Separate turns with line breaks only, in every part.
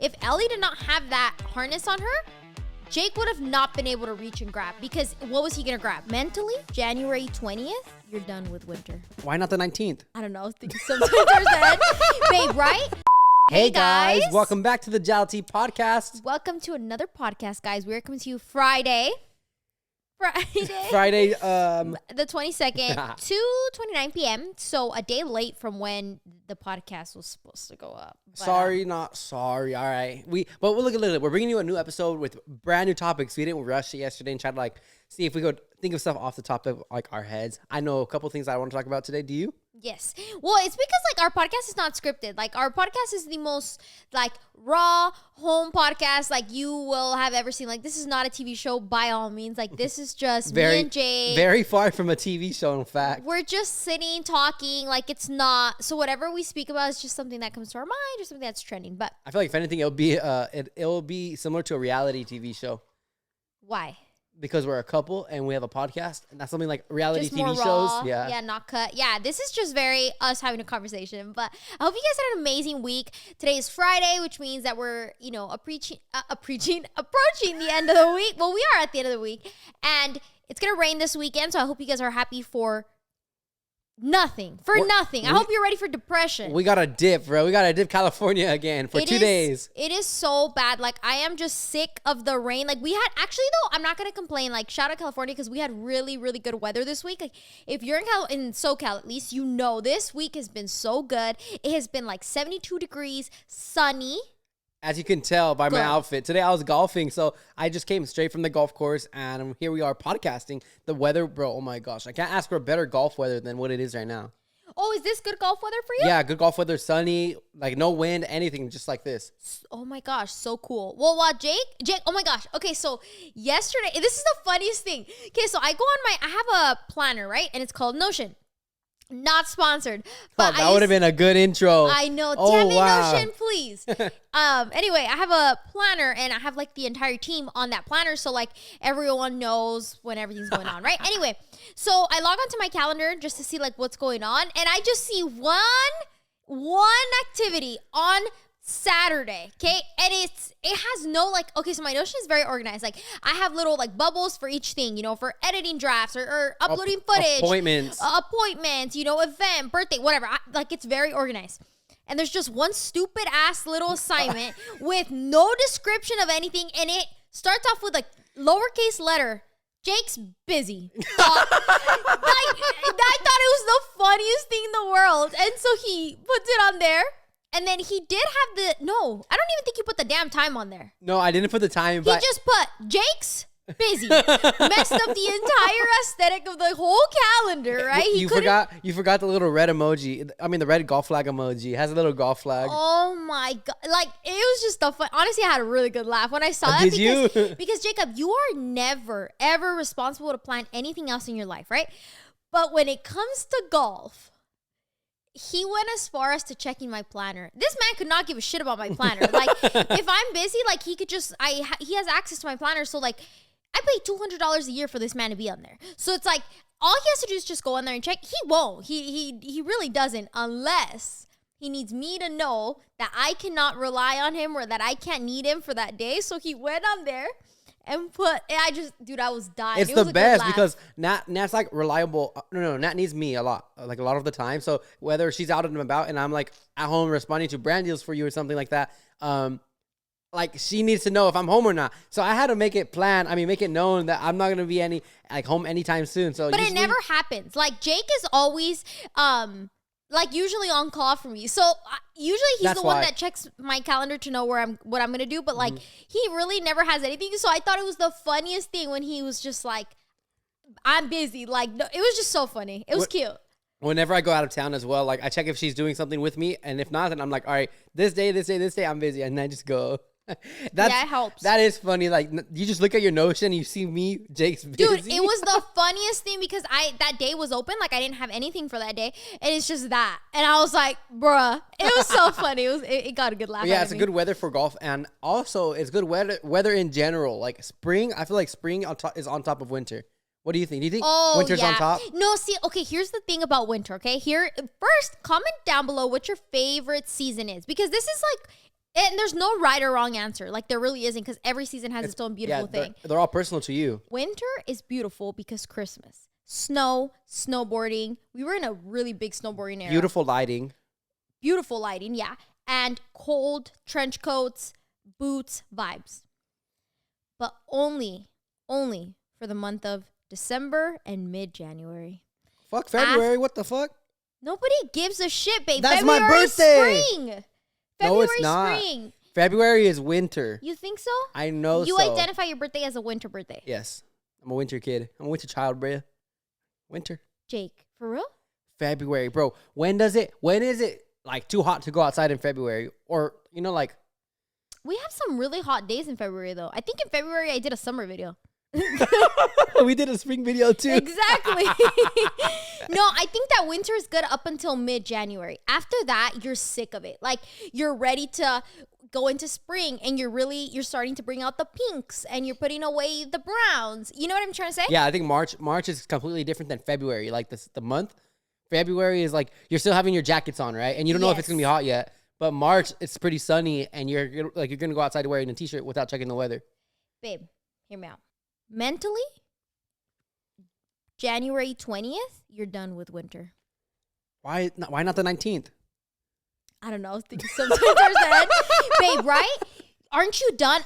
If Ellie did not have that harness on her, Jake would have not been able to reach and grab, because what was he going to grab? Mentally, January 20th, you're done with winter.
Why not the 19th?
I don't know. Sometimes there's that. Babe, right?
Hey guys, welcome back to the Jathaly podcast.
Welcome to another podcast, guys. We're coming to you Friday,
the
22nd, 2:29 p.m. So a day late from when the podcast was supposed to go up. But,
not sorry. All right, but look at it. We're bringing you a new episode with brand new topics. We didn't rush it yesterday and try to see if we could think of stuff off the top of our heads. I know a couple things I want to talk about today. Do you?
Yes. Well, it's because our podcast is not scripted. Our podcast is the most raw home podcast you will have ever seen. This is not a TV show by all means. This is just me and Jay.
Very far from a TV show, in fact.
We're just sitting, talking, it's not. So whatever we speak about is just something that comes to our mind or something that's trending. But
I feel like if anything, it'll be similar to a reality TV show.
Why?
Because we're a couple and we have a podcast, and that's something like reality
just
TV
more
shows.
Raw, yeah, not cut. Yeah, this is just very us having a conversation. But I hope you guys had an amazing week. Today is Friday, which means that we're approaching the end of the week. Well, we are at the end of the week, and it's gonna rain this weekend. So I hope you guys are happy for nothing. I hope you're ready for depression.
We got to dip, bro. We got to dip California again for 2 days.
It is so bad. I am just sick of the rain. We had, actually though, I'm not going to complain. Shout out California, because we had really, really good weather this week. If you're in SoCal, at least, this week has been so good. It has been 72 degrees, sunny.
As you can tell by my outfit. Today I was golfing, so I just came straight from the golf course, and here we are podcasting. The weather, bro, oh my gosh. I can't ask for better golf weather than what it is right now.
Oh, is this good golf weather for you?
Yeah, good golf weather, sunny, no wind, anything, just like this.
Oh my gosh, so cool. Well, while Jake, oh my gosh. Okay, so yesterday, this is the funniest thing. Okay, so I have a planner, right? And it's called Notion. Not sponsored. But
that would have been a good intro.
I know. Damn it, Notion, please. Anyway, I have a planner, and I have the entire team on that planner, so everyone knows when everything's going on, right? Anyway, so I log onto my calendar just to see what's going on, and I just see one activity on Saturday, okay? And it has no okay, so my Notion is very organized. I have little bubbles for each thing, for editing drafts or uploading footage,
appointments,
event, birthday, whatever. It's very organized. And there's just one stupid ass little assignment with no description of anything, and it starts off with a lowercase letter. Jake's busy. I thought it was the funniest thing in the world, and so he puts it on there. And then he did have I don't even think he put the damn time on there.
No, I didn't put the time.
He just put Jake's busy. Messed up the entire aesthetic of the whole calendar, right?
You forgot the little red emoji. I mean, the red golf flag emoji. It has a little golf flag.
Oh my God. It was just the fun. Honestly, I had a really good laugh when I saw that.
Did you?
Because Jacob, you are never, ever responsible to plan anything else in your life, right? But when it comes to golf, he went as far as to checking my planner. This man could not give a shit about my planner. If I'm busy, he could just, he has access to my planner. So I pay $200 a year for this man to be on there. So it's all he has to do is just go on there and check. He won't. He really doesn't, unless he needs me to know that I cannot rely on him or that I can't need him for that day. So he went on there and I was dying.
It's the best because Nat's reliable. No, Nat needs me a lot, a lot of the time. So whether she's out and about and I'm at home responding to brand deals for you or something like that, she needs to know if I'm home or not. So I had to make it known that I'm not going to be home anytime soon. So,
but it never happens. Jake is always, usually on call for me. So usually he's the one that checks my calendar to know what I'm going to do. But he really never has anything. So I thought it was the funniest thing when he was just I'm busy. It was just so funny. It was cute.
Whenever I go out of town as well, I check if she's doing something with me. And if not, then I'm all right, this day, I'm busy. And I just go.
That helps.
That is funny. You just look at your Notion, you see me, Jake's busy.
Dude, it was the funniest thing because that day was open. I didn't have anything for that day, and it's just that. And I was like, bruh, it was so funny. It got a good laugh.
Yeah, it's a good weather for golf, and also it's good weather in general. Spring, I feel like spring is on top of winter. What do you think? Do you think winter's on top?
No, see, okay, here's the thing about winter, okay? First, comment down below what your favorite season is. Because this is And there's no right or wrong answer. Like, there really isn't, because every season has its own beautiful thing.
They're all personal to you.
Winter is beautiful because Christmas. Snow, snowboarding. We were in a really big snowboarding era.
Beautiful lighting.
Beautiful lighting, yeah. And cold, trench coats, boots, vibes. But only for the month of December and mid-January.
Fuck February. What the fuck?
Nobody gives a shit, babe.
That's
February
my birthday.
Spring.
No, it's not.
Spring.
February is winter.
You think so?
I know
You
so.
identify your birthday as a winter birthday.
Yes. I'm a winter kid. I'm a winter child, bro. Winter.
Jake, for real?
February, bro. When is it like too hot to go outside in February? Or, like.
We have some really hot days in February, though. I think in February I did a summer video.
We did a spring video too.
Exactly. No, I think that winter is good up until mid-January. After that, you're sick of it. Like, you're ready to go into spring, and you're starting to bring out the pinks, and you're putting away the browns. You know what I'm trying to say?
Yeah, I think March is completely different than February. Like the month. February is like you're still having your jackets on, right? And you don't know if it's gonna be hot yet. But March, it's pretty sunny, and you're gonna go outside wearing a t-shirt without checking the weather.
Babe, hear me out. Mentally, January 20th, you're done with winter.
Why not the 19th?
I don't know. Sometimes there's that. Babe, right? Aren't you done?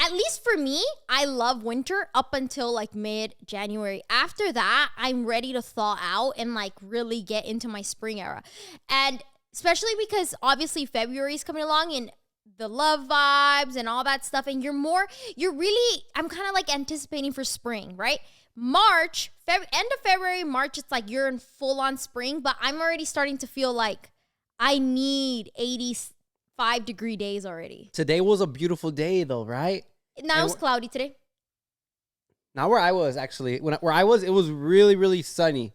At least for me, I love winter up until like mid-January. After that, I'm ready to thaw out and like really get into my spring era. And especially because obviously February is coming along and the love vibes and all that stuff. And I'm kind of like anticipating for spring, right? March, end of February, March, it's like you're in full on spring, but I'm already starting to feel like I need 85-degree days already.
Today was a beautiful day though, right?
Now it's cloudy today.
Not where I was actually. Where I was, it was really, really sunny.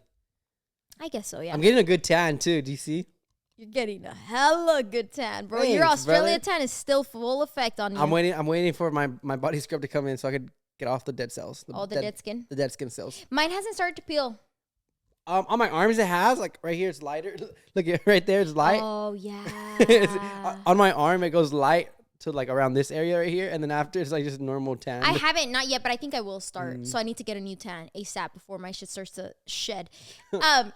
I guess so, yeah.
I'm getting a good tan too. Do you see?
You're getting a hella good tan, bro.
Thanks,
Your Australia
brother.
tan is still full effect on you.
I'm waiting for my body scrub to come in so I could get off the dead cells.
The dead skin?
The dead skin cells.
Mine hasn't started to peel.
On my arms it has, like right here it's lighter. Look at right there, it's light.
Oh, yeah.
On my arm it goes light to like around this area right here, and then after it's like just normal tan.
I haven't, not yet, but I think I will start. So I need to get a new tan ASAP before my shit starts to shed.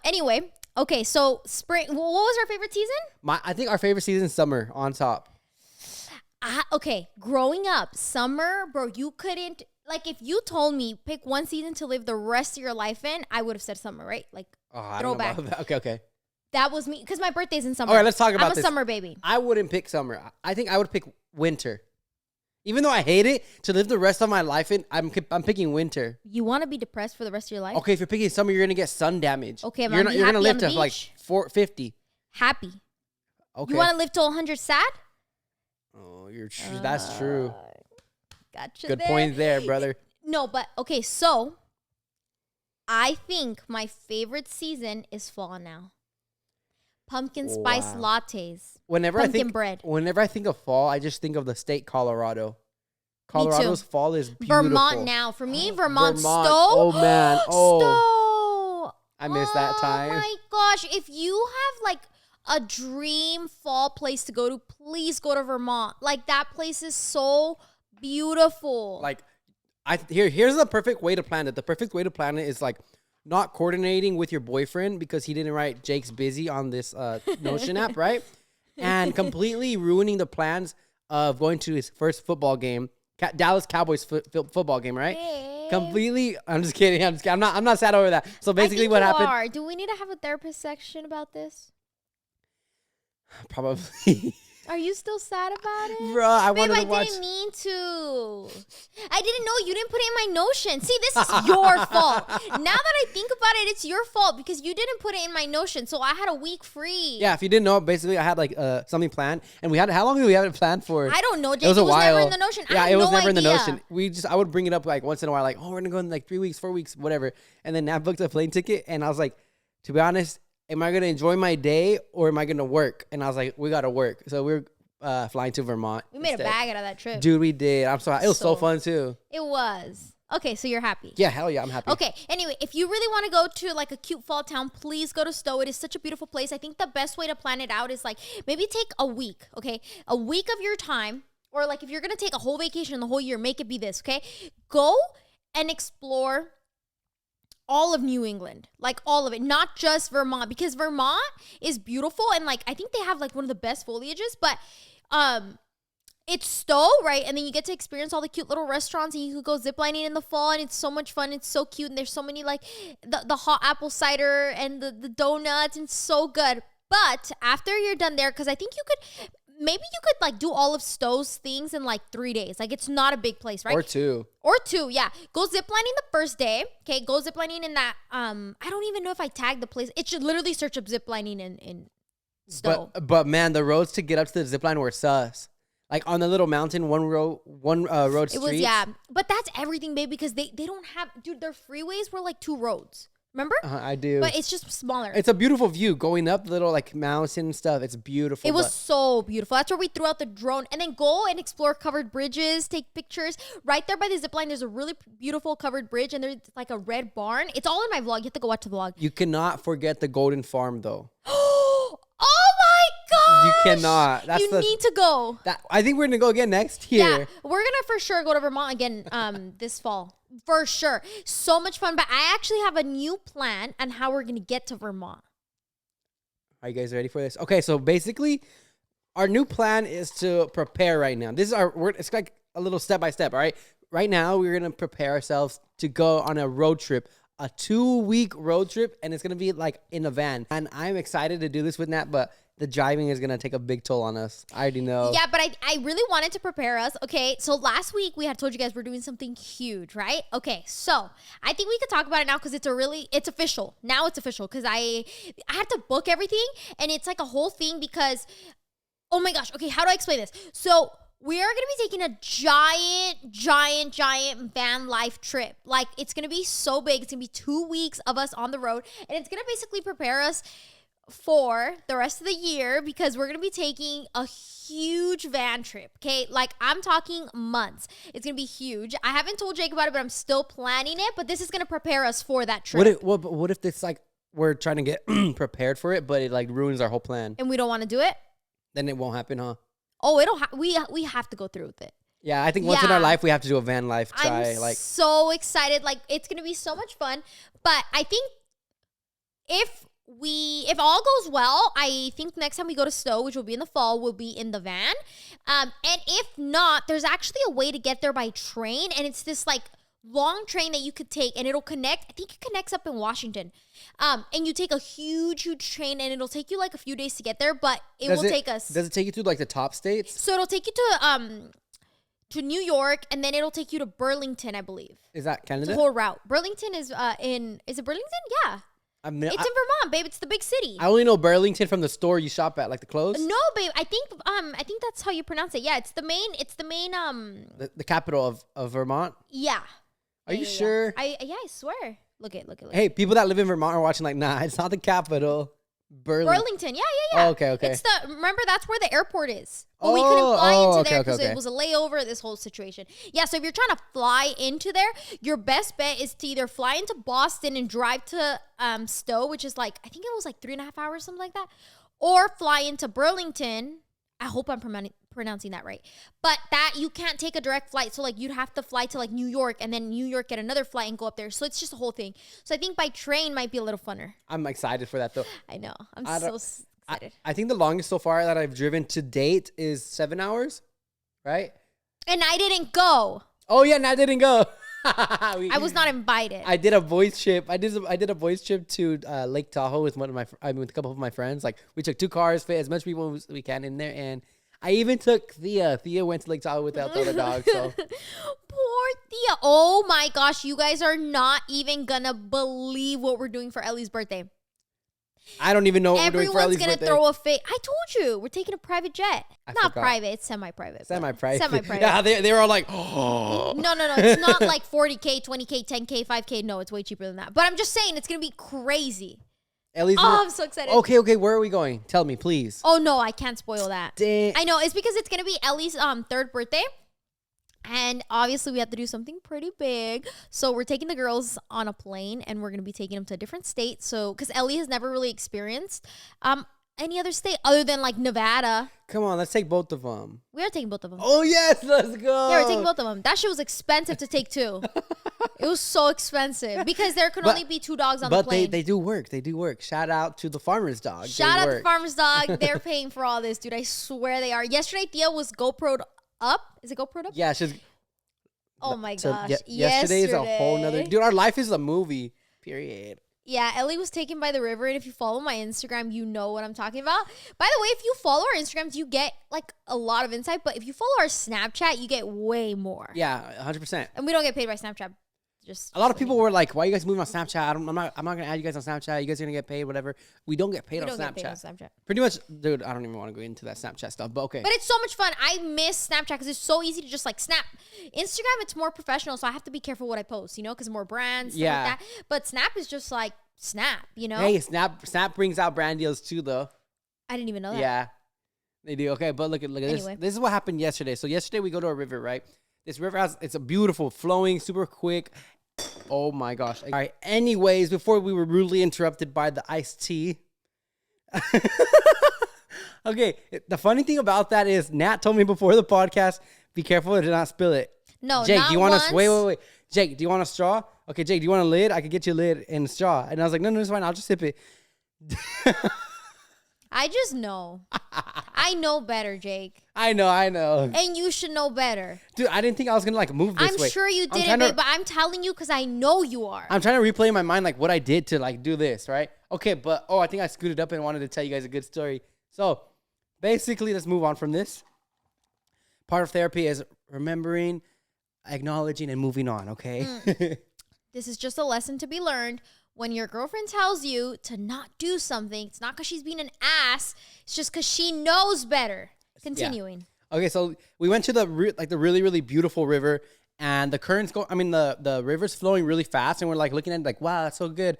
Anyway, okay, so spring. What was our favorite season?
I think our favorite season is summer on top.
Okay, growing up, summer, bro, you couldn't. Like, if you told me pick one season to live the rest of your life in, I would have said summer, right? Like, throwback.
Okay.
That was me, because my birthday's in summer.
All right, let's talk about this.
I'm a summer baby.
I wouldn't pick summer. I think I would pick winter. Even though I hate it, to live the rest of my life in, I'm picking winter.
You want to be depressed for the rest of your life?
Okay, if you're picking summer, you're going to get sun damage.
Okay,
you're going to live to like 50.
Happy.
Okay.
You want to live till 100 sad?
Oh, that's true.
Gotcha.
Good point there, brother.
No, but okay, so I think my favorite season is fall now. Pumpkin spice lattes. Pumpkin bread.
Whenever I think of fall, I just think of the state Colorado. Colorado's fall is beautiful.
Vermont now. For me, Vermont. Stowe.
Oh, man. Oh.
Stowe.
I miss that time.
Oh, my gosh. If you have, like, a dream fall place to go to, please go to Vermont. Like, that place is so beautiful.
Like, here's the perfect way to plan it. The perfect way to plan it is, like, not coordinating with your boyfriend because he didn't write Jake's busy on this Notion app, right? And completely ruining the plans of going to his first football game, Dallas Cowboys football game, right?
Hey.
Completely. I'm just kidding. I'm not sad over that. So basically, what happened?
Do we need to have a therapist section about this?
Probably.
Are you still sad about it?
Bro, I wanted to watch.
I didn't mean to. I didn't know. You didn't put it in my Notion. See, this is your fault. Now that I think about it, it's your fault because you didn't put it in my Notion. So I had a week free.
Yeah, if you didn't know, basically I had like something planned, and we had. How long did we have it planned for?
I don't know. Jake,
it was a while.
Never in the Notion.
Yeah, it was never in the Notion. I would bring it up like once in a while, like, oh, we're gonna go in like 3 weeks, 4 weeks, whatever. And then Nat booked a plane ticket, and I was like, to be honest, am I gonna enjoy my day or am I gonna work? And I was like, we gotta work. So we're flying to Vermont.
We made a bag out of that trip.
Dude, we did. I'm sorry. It was so fun too.
It was. Okay, so you're happy.
Yeah, hell yeah, I'm happy.
Okay, anyway, if you really want to go to like a cute fall town, please go to Stowe. It is such a beautiful place. I think the best way to plan it out is like maybe take a week, okay? A week of your time, or like if you're going to take a whole vacation the whole year, make it be this, okay? Go and explore all of New England, like all of it, not just Vermont, because Vermont is beautiful and like I think they have like one of the best foliages, but it's Stowe, right? And then you get to experience all the cute little restaurants, and you could go ziplining in the fall, and it's so much fun. It's so cute, and there's so many like the hot apple cider and the donuts, and so good. But after you're done there, because I think you could like do all of Stowe's things in like 3 days. Like it's not a big place, right?
Or two,
yeah. Go ziplining the first day. Okay, go ziplining in that. I don't even know if I tagged the place. It should literally search up ziplining in Stowe.
But man, the roads to get up to the zip line were sus. Like on the little mountain, one road street.
It was, yeah. But that's everything, babe, because they don't have, dude, their freeways were like 2 roads. Remember?
I do.
But it's just smaller.
It's a beautiful view going up little like mountain and stuff. It's beautiful.
It was so beautiful. That's where we threw out the drone, and then go and explore covered bridges, take pictures. Right there by the zip line, there's a really beautiful covered bridge, and there's like a red barn. It's all in my vlog. You have to go watch the vlog.
You cannot forget the Golden Farm though.
Oh my gosh!
You cannot.
You need to go.
I think we're gonna go again next year.
Yeah, we're gonna for sure go to Vermont again this fall. For sure. So much fun. But I actually have a new plan on how we're gonna get to Vermont.
Are you guys ready for this? Okay, so basically, our new plan is to prepare right now. It's like a little step by step, all right? Right now, we're gonna prepare ourselves to go on a road trip. A 2-week road trip, and it's gonna be like in a van. And I'm excited to do this with Nat, but the driving is gonna take a big toll on us. I already know.
Yeah, but I really wanted to prepare us. Okay, so last week we had told you guys we're doing something huge, right? Okay, so I think we could talk about it now because it's official. Now it's official because I had to book everything, and it's like a whole thing because, oh my gosh. Okay, how do I explain this? So we are going to be taking a giant van life trip. Like, it's going to be so big. It's going to be 2 weeks of us on the road. And it's going to basically prepare us for the rest of the year because we're going to be taking a huge van trip. Okay? Like, I'm talking months. It's going to be huge. I haven't told Jake about it, but I'm still planning it. But this is going to prepare us for that trip.
What if this, like, we're trying to get prepared for it, but it, like, ruins our whole plan?
And we don't want to do it?
Then it won't happen, huh?
Oh, we have to go through with it.
Yeah, I think once in our life we have to do a van life try.
I'm so excited. Like, it's gonna be so much fun. But I think if all goes well, I think next time we go to Stowe, which will be in the fall, we'll be in the van. And if not, there's actually a way to get there by train, and it's this like long train that you could take, and it'll connect. I think it connects up in Washington. And you take a huge train, and it'll take you like a few days to get there, but will take us.
Does it take you to like the top states?
So it'll take you to New York, and then it'll take you to Burlington, I believe.
Is that Canada?
The whole route. Burlington is is it Burlington? Yeah. It's in Vermont, babe. It's the big city.
I only know Burlington from the store you shop at, like the clothes.
No, babe. I think that's how you pronounce it. Yeah, it's the main
the capital of Vermont.
Yeah.
Are you sure?
I swear. Look it.
Hey, people that live in Vermont are watching like, nah, it's not the capital.
Burlington. Yeah.
Oh, okay.
It's remember that's where the airport is. But we couldn't fly into there because it was a layover, this whole situation. Yeah, so if you're trying to fly into there, your best bet is to either fly into Boston and drive to Stowe, which is like, I think it was like 3.5 hours, something like that. Or fly into Burlington. I hope I'm pronouncing that right. But that you can't take a direct flight. So like you'd have to fly to like New York, and then New York get another flight and go up there. So it's just a whole thing. So I think by train might be a little funner.
I'm excited for that though.
I know. I'm so excited.
I think the longest so far that I've driven to date is 7 hours, right?
And I didn't go.
Oh yeah, and I didn't go.
I was not invited.
I did a voice trip. I did a voice trip to Lake Tahoe with with a couple of my friends. Like we took 2 cars, fit as much people as we can in there, and I even took Thea. Thea went to Lake Tahoe without the other dog. So
poor Thea. Oh my gosh, you guys are not even gonna believe what we're doing for Ellie's birthday.
I don't even know what we're doing for Ellie's birthday.
Everyone's gonna throw a fit. I told you we're taking a private jet. Not private. It's semi-private.
Semi-private. Yeah, they were all like, oh.
No. It's not like 40K, 20K, 10K, 5K. No, it's way cheaper than that. But I'm just saying, it's gonna be crazy. I'm so excited.
Okay. Where are we going? Tell me, please.
Oh no, I can't spoil that.
Dang.
I know it's because it's gonna be Ellie's 3rd birthday. And obviously, we have to do something pretty big. So we're taking the girls on a plane, and we're gonna be taking them to a different state. So, because Ellie has never really experienced any other state other than like Nevada.
Come on, let's take both of them.
We are taking both of them.
Oh yes, let's go.
Yeah, we're taking both of them. That shit was expensive to take too. It was so expensive because there could only be 2 dogs on the plane.
But they do work. They do work. Shout out to the farmer's dog.
Shout out to Farmer's Dog. They're paying for all this, dude. I swear they are. Yesterday, Thea was GoPro'd up. Is it GoPro'd up?
Yeah, she's.
Oh my
So
gosh.
yesterday is a whole nother. Dude, our life is a movie. Period.
Yeah, Ellie was taken by the river, and if you follow my Instagram, you know what I'm talking about. By the way, if you follow our Instagrams, you get like a lot of insight, but if you follow our Snapchat, you get way more.
Yeah, 100%.
And we don't get paid by Snapchat. Just
a lot of people were like, "Why are you guys moving on Snapchat? I'm not gonna add you guys on Snapchat. You guys are gonna get paid, whatever." We don't get paid, on Snapchat. Pretty much, dude. I don't even want to go into that Snapchat stuff, but okay.
But it's so much fun. I miss Snapchat because it's so easy to just like snap. Instagram, it's more professional, so I have to be careful what I post, you know, because more brands, stuff like that. But Snap is just like Snap, you know.
Hey, Snap brings out brand deals too, though.
I didn't even know that.
Yeah, they do. Okay, but look at this. This is what happened yesterday. So yesterday we go to a river, right? This river it's a beautiful, flowing, super quick. Oh my gosh. All right. Anyways, before we were rudely interrupted by the iced tea. Okay. The funny thing about that is Nat told me before the podcast, be careful to not spill it.
No,
Jake,
not
do you want
once.
to wait. Jake, do you want a straw? Okay, Jake, do you want a lid? I could get you a lid and a straw. And I was like, no, it's fine. I'll just sip it.
I just know. I know better, Jake.
I know.
And you should know better.
Dude, I didn't think I was going to like move this way.
I'm sure you didn't, babe, but I'm telling you because I know you are.
I'm trying to replay in my mind like what I did to like do this, right? Okay, but I think I scooted up and wanted to tell you guys a good story. So basically, let's move on from this. Part of therapy is remembering, acknowledging, and moving on, okay?
This is just a lesson to be learned. When your girlfriend tells you to not do something, it's not because she's being an ass. It's just because she knows better. Continuing.
Yeah. Okay, so we went to the really, really beautiful river, and the currents the river's flowing really fast, and we're like looking at it like, wow, that's so good.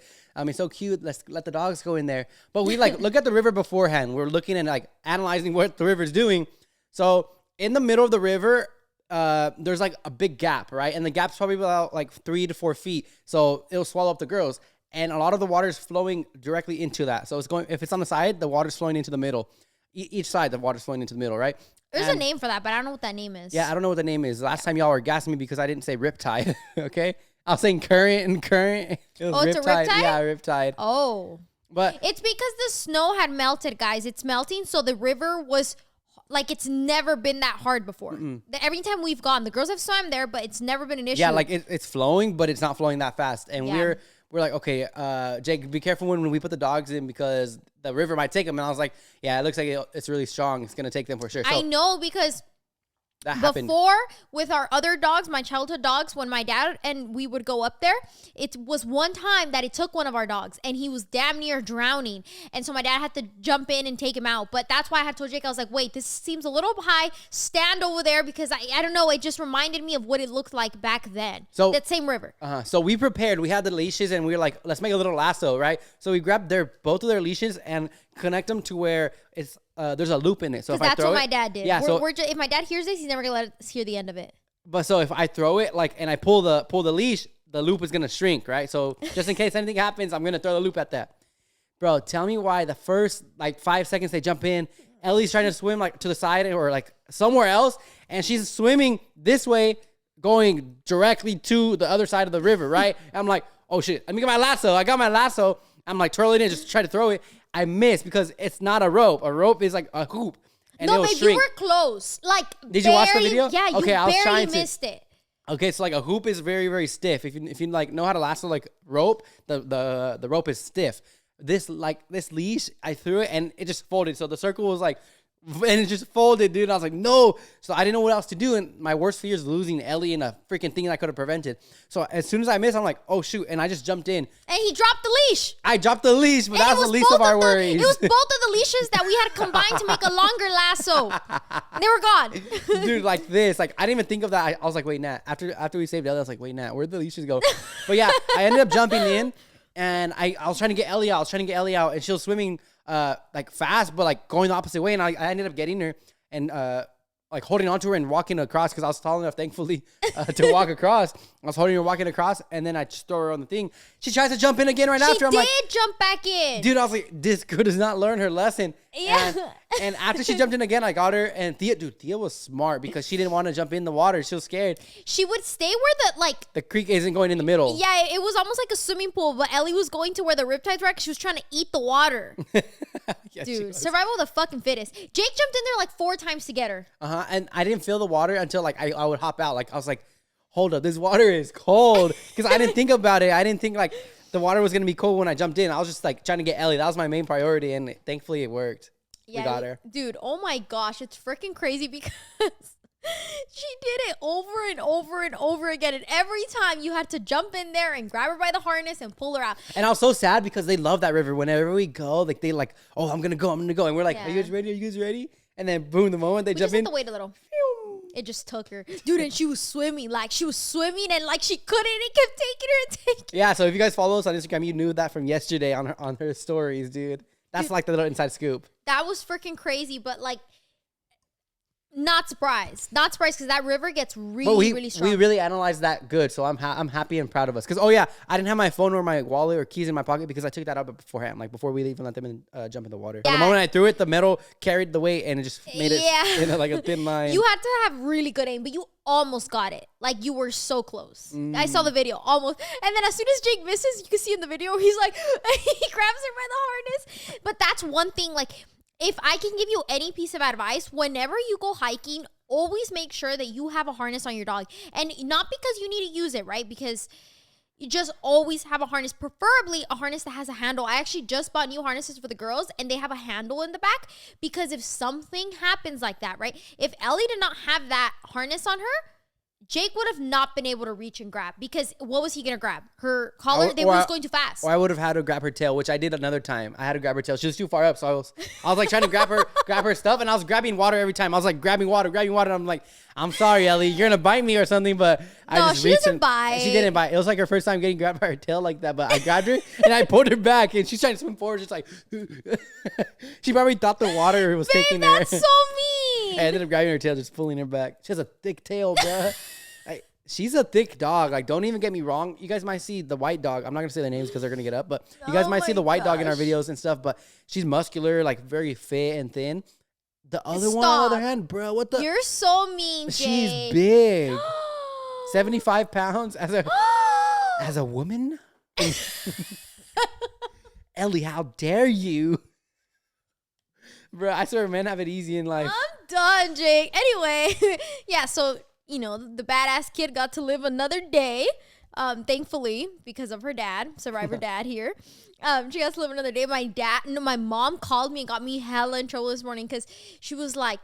So cute. Let's let the dogs go in there. But we like look at the river beforehand. We're looking and like analyzing what the river's doing. So in the middle of the river, there's like a big gap, right? And the gap's probably about like 3 to 4 feet. So it'll swallow up the girls. And a lot of the water is flowing directly into that. So if it's on the side, the water's flowing into the middle. Each side, the water's flowing into the middle, right?
There's a name for that, but I don't know what that name is.
Yeah, I don't know what the name is. Last time y'all were gassing me because I didn't say riptide, okay? I was saying current. It was
it's a riptide?
Yeah, riptide.
Oh.
But
it's because the snow had melted, guys. It's melting, so the river was like it's never been that hard before. Every time we've gone, the girls have swam there, but it's never been an issue.
Yeah, like it's flowing, but it's not flowing that fast. And we're like, okay, Jake, be careful when we put the dogs in because the river might take them. And I was like, yeah, it looks like it's really strong. It's going to take them for sure. So
I know because
that happened.
Before, with our other dogs, my childhood dogs, when my dad and we would go up there, it was one time that it took one of our dogs and he was damn near drowning. And so my dad had to jump in and take him out. But that's why I had told Jake, I was like, wait, this seems a little high. Stand over there because I don't know. It just reminded me of what it looked like back then. So that same river.
So we prepared. We had the leashes and we were like, let's make a little lasso, right? So we grabbed both of their leashes and connect them to where it's there's a loop in it. So if I throw
that's what my dad did.
Yeah.
If my dad hears this, he's never gonna let us hear the end of it.
But so if I throw it and I pull the leash, the loop is gonna shrink, right? So just in case anything happens, I'm gonna throw the loop at that. Bro, tell me why the first 5 seconds they jump in, Ellie's trying to swim to the side or somewhere else, and she's swimming this way, going directly to the other side of the river, right? I'm like, oh shit, let me get my lasso. I got my lasso. I'm twirling it, just try to throw it. I missed because it's not a rope. A rope is like a hoop. And
no, babe, you were close.
Did you watch the video?
Yeah, you barely missed it.
Okay, so a hoop is very, very stiff. If you know how to lasso rope, the rope is stiff. This leash, I threw it and it just folded. So the circle was and it just folded, dude. And I was like, no. So I didn't know what else to do. And my worst fear is losing Ellie in a freaking thing that I could have prevented. So as soon as I missed, I'm like, oh, shoot. And I just jumped in.
And he dropped the leash.
I dropped the leash, but that was the least of our worries.
It was both of the leashes that we had combined to make a longer lasso. They were gone.
Dude, like this. I didn't even think of that. I was like, wait, Nat. After we saved Ellie, I was like, wait, Nat, where'd the leashes go? But yeah, I ended up jumping in. And I was trying to get Ellie out. And she was swimming fast, but going the opposite way. And I ended up getting her. And like holding onto her and walking across because I was tall enough, thankfully, to walk across. I was holding her, walking across, and then I just throw her on the thing. She tries to jump in again right after. I'm like,
she did jump back in.
Dude, I was like, this girl does not learn her lesson.
Yeah.
And after she jumped in again, I got her. And Thea was smart because she didn't want to jump in the water. She was scared.
She would stay where
the creek isn't going in the middle.
Yeah, it was almost like a swimming pool, but Ellie was going to where the riptides were because she was trying to eat the water.
Yeah,
dude, survival of the fucking fittest. Jake jumped in there like 4 times to get her.
And I didn't feel the water until like I would hop out. Like I was like, hold up, this water is cold. Because I didn't think about it. I didn't think like the water was gonna be cold when I jumped in. I was just like trying to get Ellie. That was my main priority, and thankfully it worked.
Yeah,
we got her.
Dude, oh my gosh, it's freaking crazy because she did it over and over and over again. And every time you had to jump in there and grab her by the harness and pull her out.
And I was so sad because they love that river. Whenever we go, like they like, oh, I'm gonna go. And we're like, Are you guys ready? Are you guys ready? And then boom, the moment they jump in.
We just had to wait a little. It just took her. Dude, and she was swimming. Like, she was swimming and, like, she couldn't. It kept taking her and taking her.
Yeah, so if you guys follow us on Instagram, you knew that from yesterday on her stories, dude. That's like the little inside scoop.
That was freaking crazy, but, like, not surprised. Not surprised because that river gets really, really strong.
We really analyzed that good, so I'm happy and proud of us. Because, oh, yeah, I didn't have my phone or my wallet or keys in my pocket because I took that out beforehand, like before we even let them jump in the water. Yeah. The moment I threw it, the metal carried the weight and it just made it in like a thin line.
You had to have really good aim, but you almost got it. Like, you were so close. I saw the video, almost. And then as soon as Jake misses, you can see in the video, he's like, he grabs her by the harness. But that's one thing, like, if I can give you any piece of advice, whenever you go hiking, always make sure that you have a harness on your dog. And not because you need to use it, right? Because you just always have a harness, preferably a harness that has a handle. I actually just bought new harnesses for the girls, and they have a handle in the back because if something happens like that, right? If Ellie did not have that harness on her, Jake would have not been able to reach and grab because what was he going to grab? Her collar? They were going too fast.
Or I would have had to grab her tail, which I did another time. I had to grab her tail. She was too far up, so I was like trying to grab her stuff, and I was grabbing water every time. I was like grabbing water, and I'm like, I'm sorry, Ellie, you're going to bite me or something, but I just reached.
No, she didn't bite.
She didn't bite. It was like her first time getting grabbed by her tail like that, but I grabbed her, and I pulled her back, and she's trying to swim forward, just like, she probably thought the water was taking her.
That's so mean.
I ended up grabbing her tail, just pulling her back. She has a thick tail, bro. She's a thick dog. Like, don't even get me wrong. You guys might see the white dog. I'm not going to say the names because they're going to get up. But you guys might see the white dog in our videos and stuff. But she's muscular, like very fit and thin. The other one, on the other hand, bro, what the?
You're so mean, Jake.
She's big. 75 pounds as a woman? Ellie, how dare you? Bro, I swear men have it easy in life.
I'm done, Jake. Anyway, yeah, so... You know, the badass kid got to live another day, thankfully, because of her dad, survivor dad here. She got to live another day. My mom called me and got me hella in trouble this morning because she was like,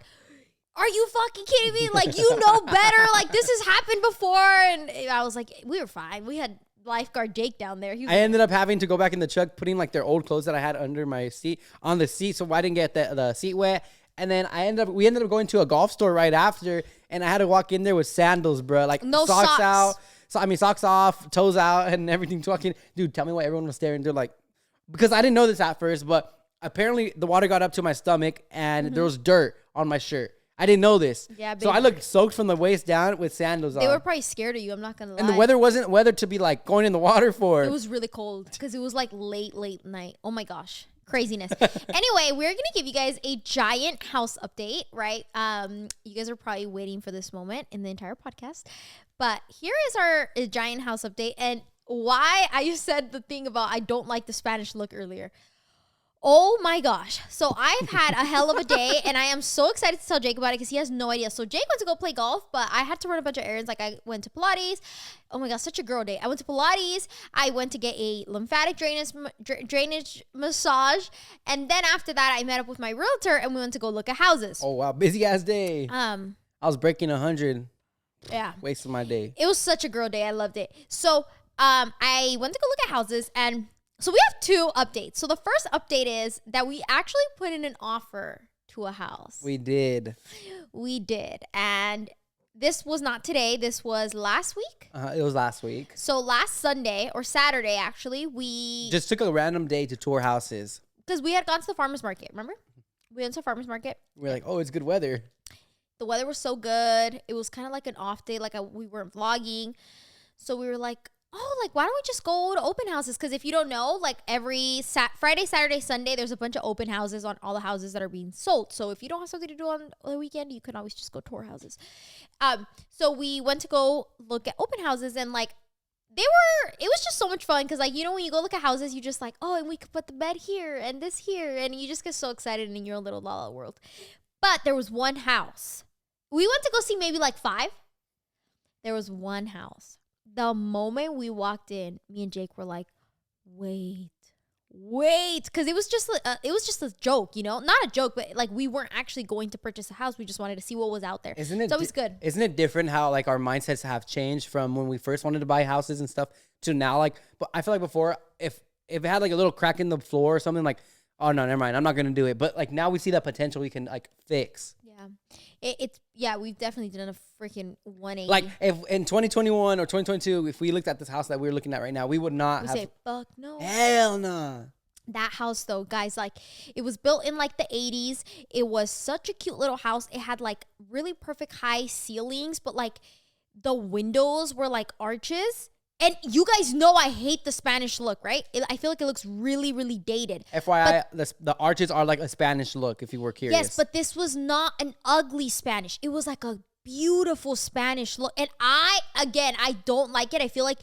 are you fucking kidding me? Like, you know better. Like, this has happened before. And I was like, we were fine. We had lifeguard Jake down there.
I ended up having to go back in the truck, putting like their old clothes that I had under my seat on the seat so I didn't get the seat wet. And then we ended up going to a golf store right after, and I had to walk in there with sandals, bro. Like,
no
socks out. Socks off, toes out, and everything. Talking, dude, tell me why everyone was staring. They're like, because I didn't know this at first, but apparently the water got up to my stomach, and there was dirt on my shirt. I didn't know this. Yeah, so I looked soaked from the waist down with sandals on.
They were probably scared of you. I'm not gonna lie.
And the weather wasn't weather to be like going in the water for.
It was really cold because it was like late night. Oh my gosh. Craziness. Anyway, we're going to give you guys a giant house update, right? You guys are probably waiting for this moment in the entire podcast. But here is our giant house update and why I said the thing about I don't like the Spanish look earlier. Oh my gosh. So I've had a hell of a day and I am so excited to tell Jake about it because he has no idea. So Jake went to go play golf, but I had to run a bunch of errands. Like I went to Pilates. Oh my gosh, such a girl day. I went to Pilates. I went to get a lymphatic drainage massage. And then after that, I met up with my realtor and we went to go look at houses.
Oh wow, busy ass day. I was breaking 100.
Yeah.
Wasting my day.
It was such a girl day. I loved it. So I went to go look at houses and so we have 2 updates. So the first update is that we actually put in an offer to a house.
We did.
And this was not today. This was last week.
It was last week.
So last Sunday or Saturday, actually, we
just took a random day to tour houses.
Because we had gone to the farmer's market, remember? We went to the farmer's market.
We were like, oh, it's good weather.
The weather was so good. It was kind of like an off day. Like we weren't vlogging. So we were like, oh, like, why don't we just go to open houses? Because if you don't know, like every Friday, Saturday, Sunday, there's a bunch of open houses on all the houses that are being sold. So if you don't have something to do on the weekend, you can always just go tour houses. So we went to go look at open houses, and like it was just so much fun because, like, you know, when you go look at houses, you just like, oh, and we could put the bed here and this here, and you just get so excited in your own little la la world. But there was one house. We went to go see maybe like 5. There was one house. The moment we walked in, me and Jake were like, wait, because it was just a joke, you know, not a joke, but like we weren't actually going to purchase a house. We just wanted to see what was out there.
Isn't it?
It's always good.
Isn't it different how like our mindsets have changed from when we first wanted to buy houses and stuff to now? Like, but I feel like before, if it had like a little crack in the floor or something, like, oh no, never mind, I'm not gonna do it. But like now we see that potential we can like fix.
Yeah, we've definitely done a freaking 180.
Like if in 2021 or 2022, if we looked at this house that we're looking at right now, we would not have.
Say, fuck no.
Hell no.
That house though, guys, like it was built in like the 80s. It was such a cute little house. It had like really perfect high ceilings, but like the windows were like arches. And you guys know I hate the Spanish look, right? I feel like it looks really, really dated.
FYI, the arches are like a Spanish look, if you were curious.
Yes, but this was not an ugly Spanish. It was like a beautiful Spanish look. And I don't like it. I feel like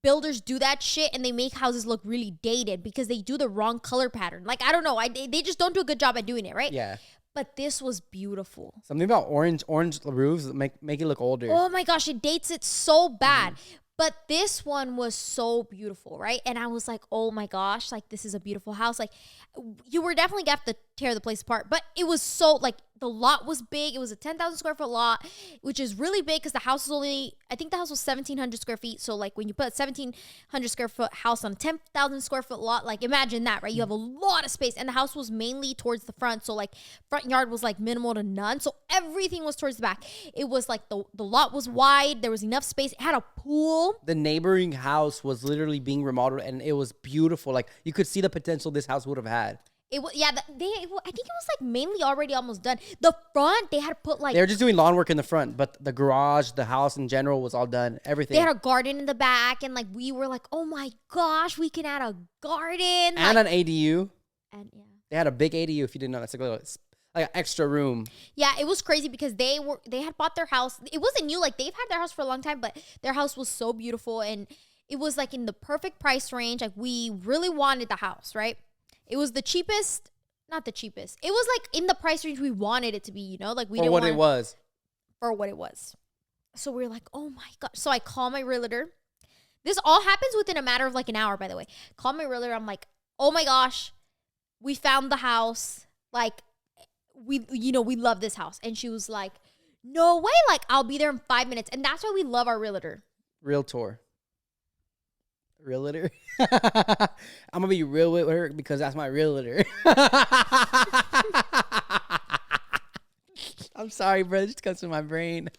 builders do that shit and they make houses look really dated because they do the wrong color pattern. Like, I don't know. They just don't do a good job at doing it, right?
Yeah.
But this was beautiful.
Something about orange roofs make it look older.
Oh my gosh, it dates it so bad. But this one was so beautiful, right? And I was like, oh my gosh, like this is a beautiful house. Like you were definitely going to have to tear the place apart. But it was so, like, the lot was big. It was a 10,000 square foot lot, which is really big because the house was only, I think the house was 1,700 square feet. So like when you put a 1,700 square foot house on a 10,000 square foot lot, like imagine that, right? You have a lot of space, and the house was mainly towards the front. So like front yard was like minimal to none. So everything was towards the back. It was like the lot was wide. There was enough space. It had a pool.
The neighboring house was literally being remodeled, and it was beautiful. Like you could see the potential this house would have had.
It was, yeah. I think it was like mainly already almost done. The front, they had put like,
they were just doing lawn work in the front, but the garage, the house in general was all done. Everything.
They had a garden in the back, and like we were like, oh my gosh, we can add a garden
and
like,
an ADU.
And yeah,
they had a big ADU. If you didn't know, that's like an extra room.
Yeah, it was crazy because they had bought their house. It wasn't new, like they've had their house for a long time, but their house was so beautiful, and it was like in the perfect price range. Like we really wanted the house, right? It was the cheapest. Not the cheapest. It was like in the price range we wanted it to be, you know? Like we didn't want
it was.
For what it was. So we were like, oh my God. So I call my realtor. This all happens within a matter of like an hour, by the way. Call my realtor. I'm like, oh my gosh, we found the house. Like, we love this house. And she was like, no way. Like, I'll be there in 5 minutes. And that's why we love our realtor.
Realtor. I'm gonna be real with her because that's my realtor. I'm sorry, bro. It just comes to my brain.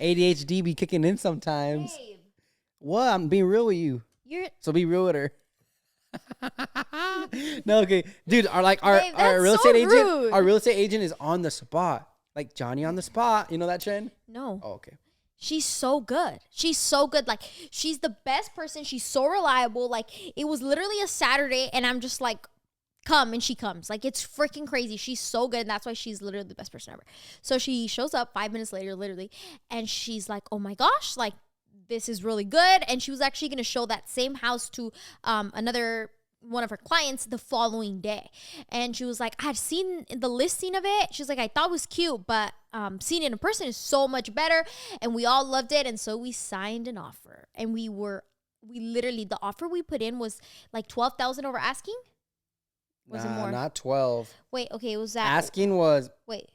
ADHD be kicking in sometimes.
Babe.
What? I'm being real with you. So be real with her. No, okay, dude. Our real estate agent.
Rude.
Our real estate agent is on the spot, like Johnny on the spot. You know that trend?
No.
Oh, okay.
She's so good. She's so good. Like, she's the best person. She's so reliable. Like, it was literally a Saturday, and I'm just like, come, and she comes. Like, it's freaking crazy. She's so good, and that's why she's literally the best person ever. So she shows up 5 minutes later, literally, and she's like, oh my gosh, like, this is really good. And she was actually going to show that same house to another one of her clients the following day. And she was like, I had seen the listing of it. She's like, I thought it was cute, but seeing it in person is so much better. And we all loved it. And so we signed an offer. And we literally, the offer we put in was like 12,000 over asking. Was it more?
Not 12.
Wait, okay, it was that.
Asking was.
Wait.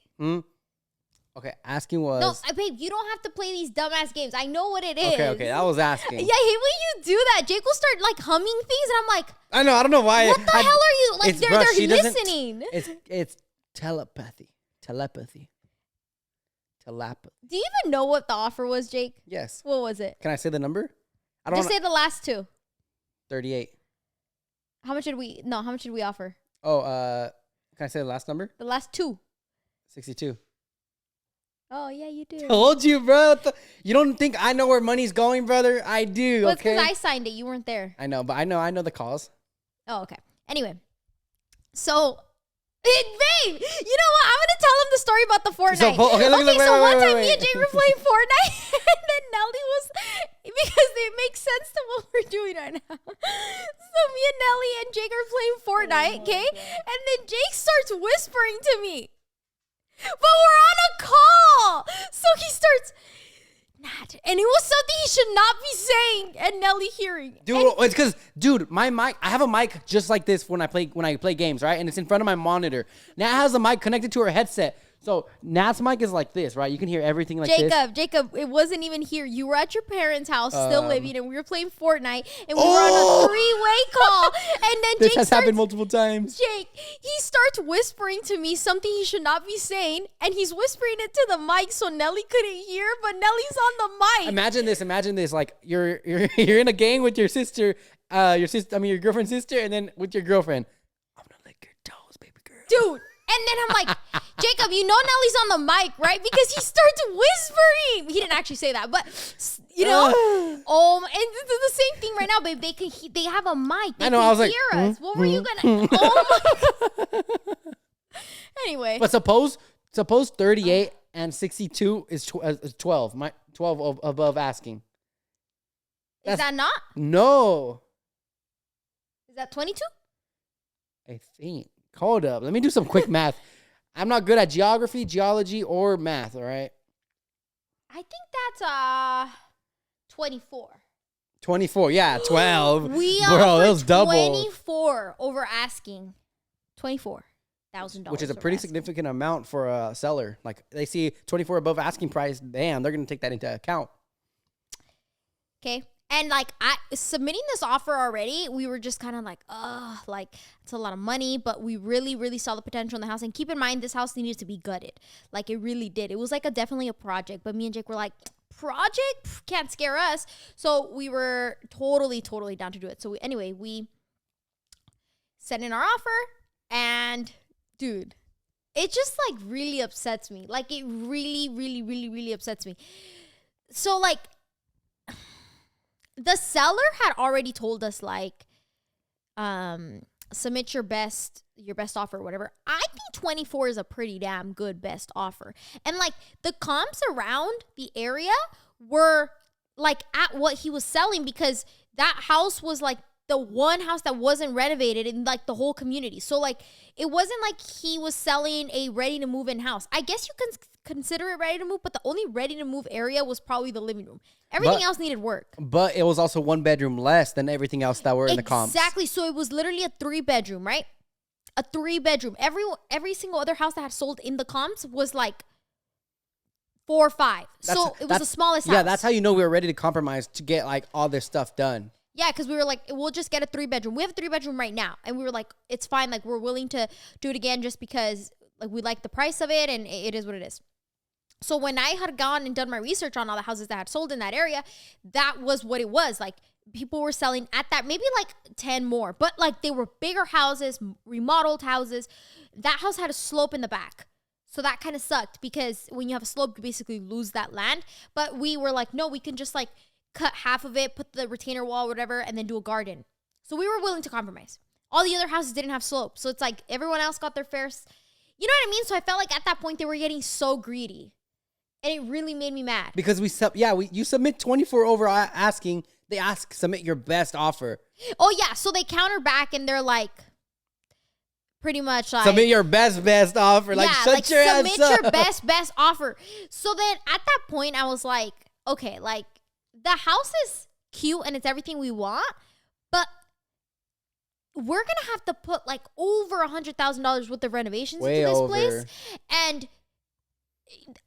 Okay, asking was.
No, babe, you don't have to play these dumbass games. I know what it is.
Okay, that was asking.
Yeah, I hate when you do that. Jake will start like humming things, and I'm like,
I know, I don't know why.
What the hell are you? Like, they're listening.
It's telepathy. Telepathy.
Do you even know what the offer was, Jake?
Yes.
What was it?
Can I say the number?
Just say the last two.
38.
How much did we offer?
Oh, can I say the last number?
The last two.
62.
Oh, yeah, you do.
Told you, bro. You don't think I know where money's going, brother? I do.
Well, it's
okay.
because I signed it. You weren't there.
I know, but I know the cause.
Oh, okay. Anyway, so, babe, you know what? I'm gonna tell him the story about the Fortnite.
So,
One time me and Jake were playing Fortnite, and then Nelly was, because it makes sense to what we're doing right now. So me and Nelly and Jake are playing Fortnite, okay? And then Jake starts whispering to me, but we're on a call. So he starts, Nat, and it was something he should not be saying, and Nelly hearing.
Dude, it's because, dude, my mic, I have a mic just like this when I play games, right? And it's in front of my monitor. Nat has a mic connected to her headset. So Nat's mic is like this, right? You can hear everything like this.
Jacob, it wasn't even here. You were at your parents' house still living, and we were playing Fortnite, and we were on a three-way call. And then
This has happened multiple times.
Jake, he starts whispering to me something he should not be saying, and he's whispering it to the mic so Nelly couldn't hear, but Nelly's on the mic.
Imagine this. Like you're in a game with your sister, your girlfriend's sister, and then with your girlfriend. I'm gonna lick your toes, baby girl.
Dude. And then I'm like, Jacob, you know Nelly's on the mic, right? Because he starts whispering. He didn't actually say that, but you know, and it's the same thing right now, babe. They have a mic. They can hear us. What were you gonna? Oh my god. Anyway,
but suppose 38 and 62 is 12. 12 above asking.
Is that not?
No.
Is that 22?
I think. Hold up. Let me do some quick math. I'm not good at geology, or math, all right?
I think that's 24.
24. Yeah, 12.
We
Bro, that was double.
24 over asking. $24,000.
Which is a pretty significant amount for a seller. Like, they see 24 above asking price. Damn, they're going to take that into account.
Okay. And like submitting this offer already, we were just kind of like, like it's a lot of money, but we really, really saw the potential in the house. And keep in mind, this house needed to be gutted. Like it really did. It was like definitely a project, but me and Jake were like, project? Can't scare us. So we were totally, totally down to do it. So we sent in our offer, and dude, it just like really upsets me. Like it really, really, really, really upsets me. So like, the seller had already told us like, submit your best offer or whatever. I think 24 is a pretty damn good best offer. And like the comps around the area were like at what he was selling, because that house was like the one house that wasn't renovated in like the whole community. So like it wasn't like he was selling a ready to move in house. I guess you can consider it ready to move, but the only ready to move area was probably the living room. Everything else needed work. But
it was also one bedroom less than everything else that were in the comps.
Exactly. So it was literally a 3-bedroom, right? A 3-bedroom. Every single other house that had sold in the comps was like 4 or 5. So it was the smallest house.
Yeah, that's how you know we were ready to compromise to get like all this stuff done.
Yeah, because we were like, we'll just get a 3-bedroom. We have a 3-bedroom right now. And we were like, it's fine. Like, we're willing to do it again just because like we like the price of it, and it is what it is. So when I had gone and done my research on all the houses that had sold in that area, that was what it was. Like, people were selling at that, maybe like 10 more. But like, they were bigger houses, remodeled houses. That house had a slope in the back. So that kind of sucked, because when you have a slope, you basically lose that land. But we were like, no, we can just like cut half of it, put the retainer wall, whatever, and then do a garden. So we were willing to compromise. All the other houses didn't have slopes. So it's like everyone else got their fair. You know what I mean? So I felt like at that point they were getting so greedy. And it really made me mad.
Because you submit 24 over asking. They submit your best offer.
Oh, yeah. So they counter back and they're like, pretty much like,
submit your best offer. Like,
yeah,
shut your ass up.
Submit your best offer. So then at that point, I was like, okay, like the house is cute and it's everything we want, but we're going to have to put like over $100,000 worth of renovations into this place. And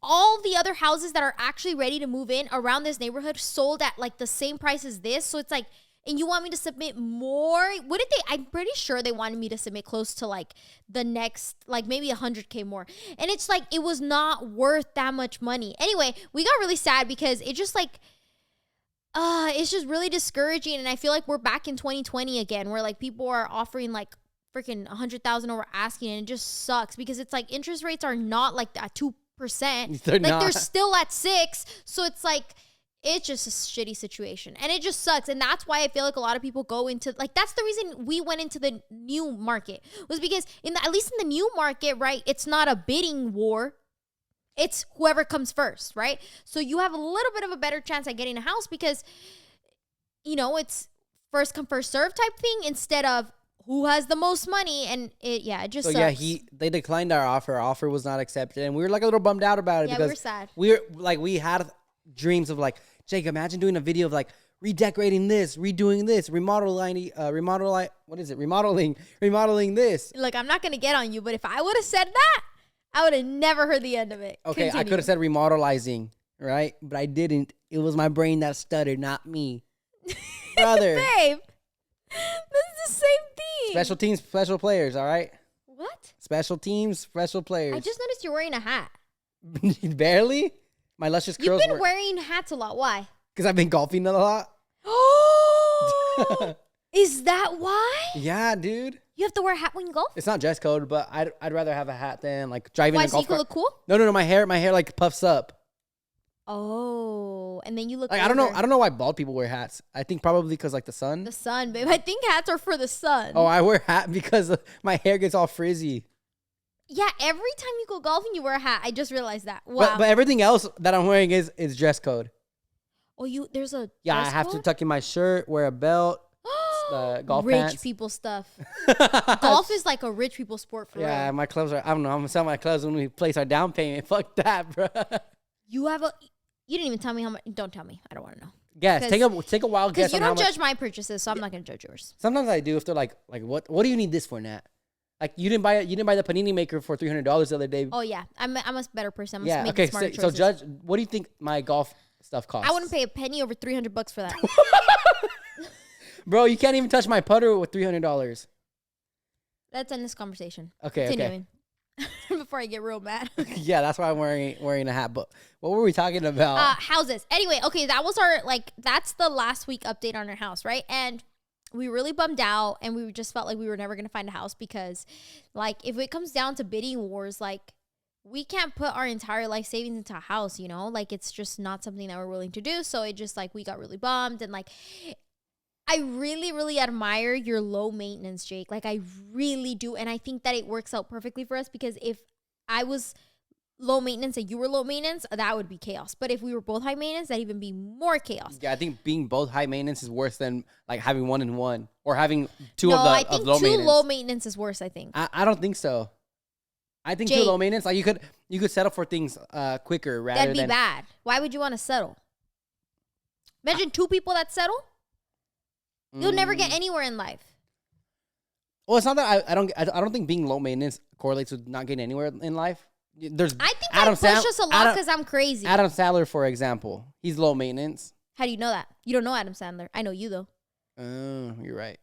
all the other houses that are actually ready to move in around this neighborhood sold at like the same price as this. So it's like, and you want me to submit more? What did they? I'm pretty sure they wanted me to submit close to like the next, like maybe 100K more. And it's like, it was not worth that much money. Anyway, we got really sad because it just like, it's just really discouraging. And I feel like we're back in 2020 again, where like people are offering like freaking 100,000 over asking, and it just sucks because it's like interest rates are not like at 2%
They're
like
not.
they're still at 6. So it's like, it's just a shitty situation. And it just sucks. And that's why I feel like a lot of people go into, like, that's the reason we went into the new market, was because at least in the new market, right, it's not a bidding war. It's whoever comes first, right? So you have a little bit of a better chance at getting a house because, you know, it's first come, first serve type thing instead of who has the most money. And it just
so
sucks.
yeah, they declined our offer. Our offer was not accepted, and we were like a little bummed out about it because
we were sad.
We had dreams of like, Jake, imagine doing a video of like redecorating this, redoing this, remodeling this.
Like, I'm not gonna get on you, but if I would have said that, I would have never heard the end of it.
Okay,
Continue.
I could have said remodelizing, right? But I didn't. It was my brain that stuttered, not me. Brother.
Babe, this is the same thing.
Special teams, special players, all right?
What?
Special teams, special players.
I just noticed you're wearing a hat.
Barely? My luscious
You've
curls
been wearing hats a lot. Why?
because I've been golfing a lot.
Oh, is that why?
Yeah, dude.
You have to wear a hat when you golf?
It's not dress code, but I'd rather have a hat than like driving
Why,
a
so you
golf
can
cart.
look cool?
No. My hair like puffs up.
Oh, and then you look
Like
older.
I don't know why bald people wear hats. I think probably because like the sun.
The sun, babe. I think hats are for the sun.
Oh, I wear hat because my hair gets all frizzy.
Yeah, every time you go golfing, you wear a hat. I just realized that. Wow.
But everything else that I'm wearing is dress code.
There's a
Yeah,
dress
I have
code?
to tuck in my shirt, wear a belt, golf
rich
pants.
people stuff. Golf is like a rich people sport for
Yeah,
real.
my clubs are. I don't know. I'm gonna sell my clubs when we place our down payment. Fuck that, bro.
You didn't even tell me how much. Don't tell me. I don't want to know.
Guess. Take a wild guess
Because you
on how
don't
much.
judge my purchases, so I'm not gonna judge yours.
Sometimes I do if they're like what do you need this for, Nat? Like you didn't buy the panini maker for $300 the other day.
Oh yeah, I'm a better person. I'm
yeah.
making
Okay.
smarter
So
choices.
judge. What do you think my golf stuff costs?
I wouldn't pay a penny over $300 for that.
Bro, you can't even touch my putter with $300.
Let's end this conversation.
Okay.
Continuing. Before I get real mad.
Yeah, that's why I'm wearing a hat. But what were we talking about?
Houses. Anyway, okay, that was that's the last week update on our house, right? And we really bummed out, and we just felt like we were never gonna find a house because, like, if it comes down to bidding wars, like, we can't put our entire life savings into a house, you know? Like, it's just not something that we're willing to do. So it just, like, we got really bummed, and, like, I really, really admire your low maintenance, Jake. Like, I really do. And I think that it works out perfectly for us because if I was low maintenance and you were low maintenance, that would be chaos. But if we were both high maintenance, that'd even be more chaos.
Yeah, I think being both high maintenance is worse than like having one and one or having two
No,
of
I think
low
two
maintenance.
low maintenance is worse, I think.
I don't think so. I think
Jake,
two low maintenance, like you could settle for things quicker rather
that'd be
than
bad. Why would you want to settle? Imagine two people that settle. You'll never get anywhere in life.
Well, it's not that I don't think being low maintenance correlates with not getting anywhere in life. There's
I think I push us a lot because I'm crazy.
Adam Sandler, for example, he's low maintenance.
How do you know that? You don't know Adam Sandler. I know you though.
Oh, you're right.